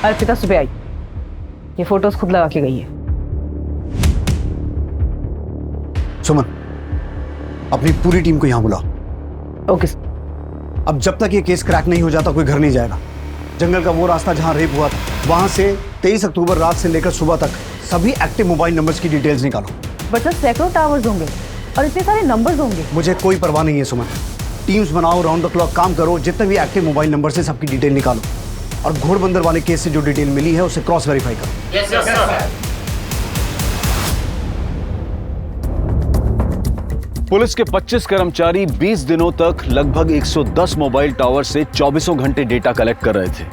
अर्पिता सुबह आई, ये फोटोज खुद लगा के गई है। सुमन, अपनी पूरी टीम को यहां बुलाओ। ओके। अब जब तक ये केस क्रैक नहीं हो जाता कोई घर नहीं जाएगा। जंगल का वो रास्ता जहां रेप हुआ था, वहां से 23 अक्टूबर रात से लेकर सुबह तक सभी एक्टिव मोबाइल नंबर्स की डिटेल्स निकालो। बच्चा सैकड़ों टावर्स होंगे और इतने सारे नंबर्स होंगे। मुझे कोई परवाह नहीं है सुमन, टीम्स बनाओ, राउंड द क्लॉक काम करो, जितने भी एक्टिव मोबाइल नंबर से सबकी डिटेल निकालो और घोड़बंदर वाले केस से जो डिटेल मिली है उसे क्रॉस वेरीफाई करो। Yes sir. पुलिस के 25 कर्मचारी 20 दिनों तक लगभग 110 मोबाइल टावर से 24 घंटे डेटा कलेक्ट कर रहे थे,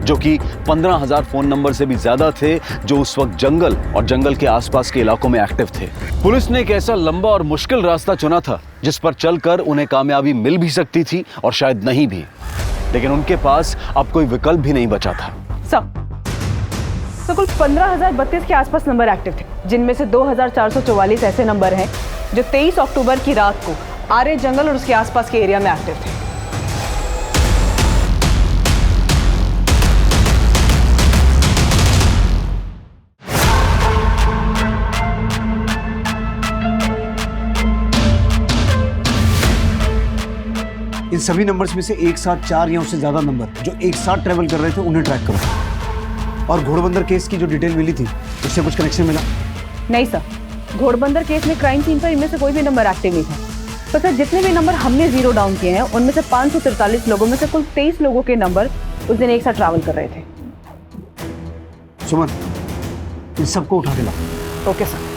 जो कि 15,000 फोन नंबर से भी ज्यादा थे जो उस वक्त जंगल और जंगल के आसपास के इलाकों में एक्टिव थे। पुलिस ने एक ऐसा लंबा और मुश्किल रास्ता चुना था जिस पर चलकर उन्हें कामयाबी मिल भी सकती थी और शायद नहीं भी, लेकिन उनके पास अब कोई विकल्प भी नहीं बचा था। तो कुल 15,032 के आसपास नंबर एक्टिव थे, जिनमें से 2,444 ऐसे नंबर हैं जो 23 अक्टूबर की रात को आर्य जंगल और उसके आसपास के एरिया में एक्टिव थे। इन सभी नंबर्स में से एक साथ 4 या उससे ज्यादा नंबर जो एक साथ ट्रेवल कर रहे थे उन्हें ट्रैक करो। और घोड़बंदर केस की जो डिटेल मिली थी उससे कुछ कनेक्शन मिला? नहीं सर, घोड़बंदर केस में क्राइम सीन पर इनमें से कोई भी नंबर एक्टिव नहीं था। तो सर जितने भी नंबर हमने जीरो डाउन किए हैं उनमें से 543 लोगों में से कुल 23 लोगों के नंबर उस दिन एक साथ ट्रैवल कर रहे थे। सुमन, इन सबको उठा के लाओ। Okay sir.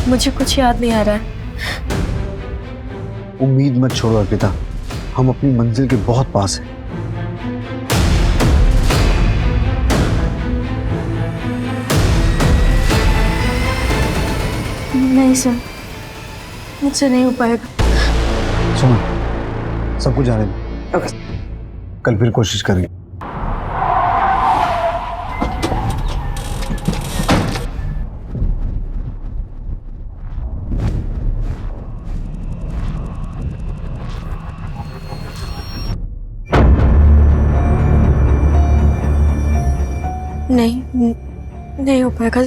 मुझे कुछ याद नहीं आ रहा है। उम्मीद मत छोड़ो अर्पिता, हम अपनी मंजिल के बहुत पास हैं। नहीं सर, मुझसे नहीं हो पाएगा। सुनो, सब कुछ जाने दो, कल फिर कोशिश करेंगे। नहीं हो पाएगा।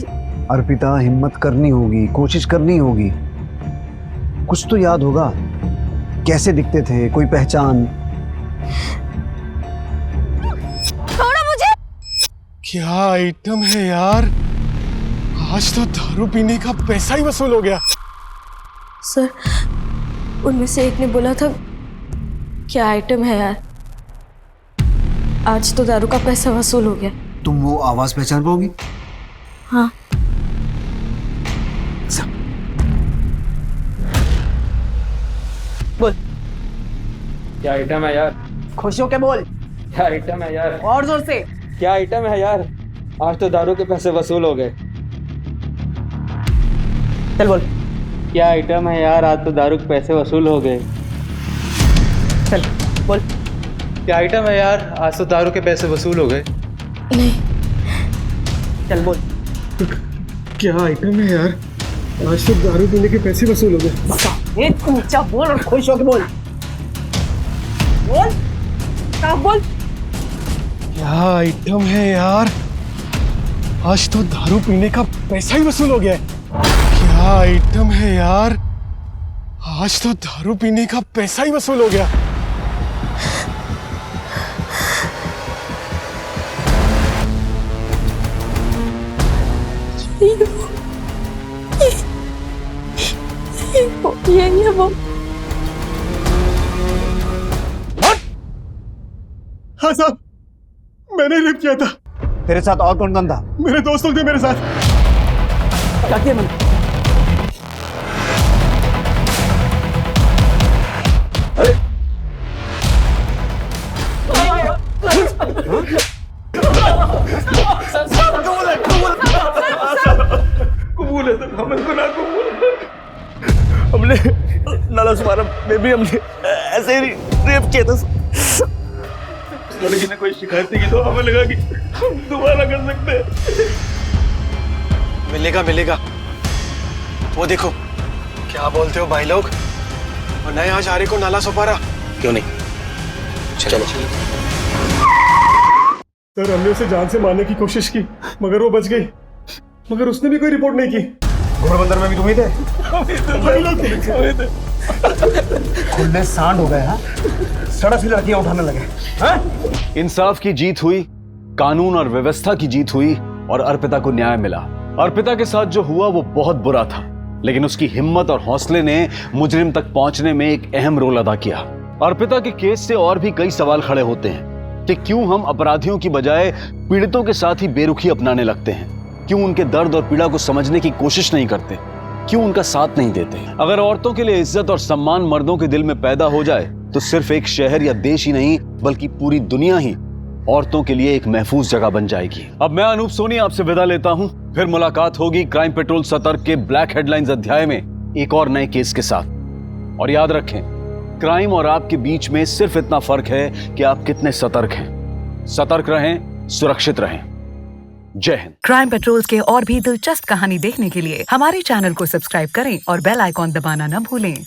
अर्पिता, हिम्मत करनी होगी, कोशिश करनी होगी। कुछ तो याद होगा, कैसे दिखते थे, कोई पहचान। छोड़ो मुझे। क्या आइटम है यार, आज तो दारू पीने का पैसा ही वसूल हो गया। सर, उनमें से एक ने बोला था क्या आइटम है यार, आज तो दारू का पैसा वसूल हो गया। तुम वो आवाज पहचान पाओगी? हाँ। बोल, क्या आइटम है यार? खुश होके बोल। क्या आइटम है यार? और जोर से। क्या आइटम है यार? आज तो दारू के पैसे वसूल हो गए। चल बोल। क्या आइटम है यार? आज तो दारू के पैसे वसूल हो गए। चल बोल। क्या आइटम है यार? आज तो दारू के पैसे वसूल हो गए। नहीं। चल बोल। क्या आइटम है यार, आज तो दारू पीने के पैसे वसूल हो गए। एक ऊंचा बोल और खुश होके बोल। बोल, क्या बोल? क्या आइटम है यार, आज तो दारू पीने का पैसा ही वसूल हो गया है। क्या आइटम है यार, आज तो दारू पीने का पैसा ही वसूल हो गया। ये वो। हाँ साहब, मैंने रेप किया था। तेरे साथ और कौन कौन था? मेरे दोस्त लोग थे मेरे साथ। क्या किया मैंने? अरे कबूल है सर, हमें गुनाह कबूल है। हमने नाला सुमारा में भी हमने ऐसे ही रेप किया था। लड़की ने कोई शिकायत की तो हमें लगा कि हम दोबारा कर सकते हैं। मिलेगा। वो देखो, क्या बोलते हो भाई लोग, और नए आज आरे को नाला सुपारा क्यों नहीं? चलो। सर, हमने उसे जान से मारने की कोशिश की मगर वो बच गई, मगर उसने भी कोई रिपोर्ट नहीं की। घोड़बंदर में भी तुम ही थे? भाई लोग थे। खुले सांड हो गए। हाँ, सड़क से लड़कियां उठाने लगे। हाँ? इंसाफ की जीत हुई, कानून और व्यवस्था की जीत हुई और अर्पिता को न्याय मिला। अर्पिता के साथ जो हुआ वो बहुत बुरा था, लेकिन उसकी हिम्मत और हौसले ने मुजरिम तक पहुंचने में एक अहम रोल अदा किया। अर्पिता के केस से और भी कई सवाल खड़े होते हैं कि क्यों हम अपराधियों की बजाय पीड़ितों के साथ ही बेरुखी अपनाने लगते हैं, क्यों उनके दर्द और पीड़ा को समझने की कोशिश नहीं करते, क्यों उनका साथ नहीं देते। अगर औरतों के लिए इज्जत और सम्मान मर्दों के दिल में पैदा हो जाए तो सिर्फ एक शहर या देश ही नहीं बल्कि पूरी दुनिया ही औरतों के लिए एक महफूज जगह बन जाएगी। अब मैं अनूप सोनी आपसे विदा लेता हूं, फिर मुलाकात होगी क्राइम पेट्रोल सतर्क के ब्लैक हेडलाइंस अध्याय में एक और नए केस के साथ। और याद रखें, क्राइम और आपके बीच में सिर्फ इतना फर्क है कि आप कितने सतर्क हैं। सतर्क रहें, सुरक्षित रहें। जय हिंद। क्राइम पेट्रोल्स के और भी दिलचस्प कहानी देखने के लिए हमारे चैनल को सब्सक्राइब करें और बेल आइकॉन दबाना न भूलें।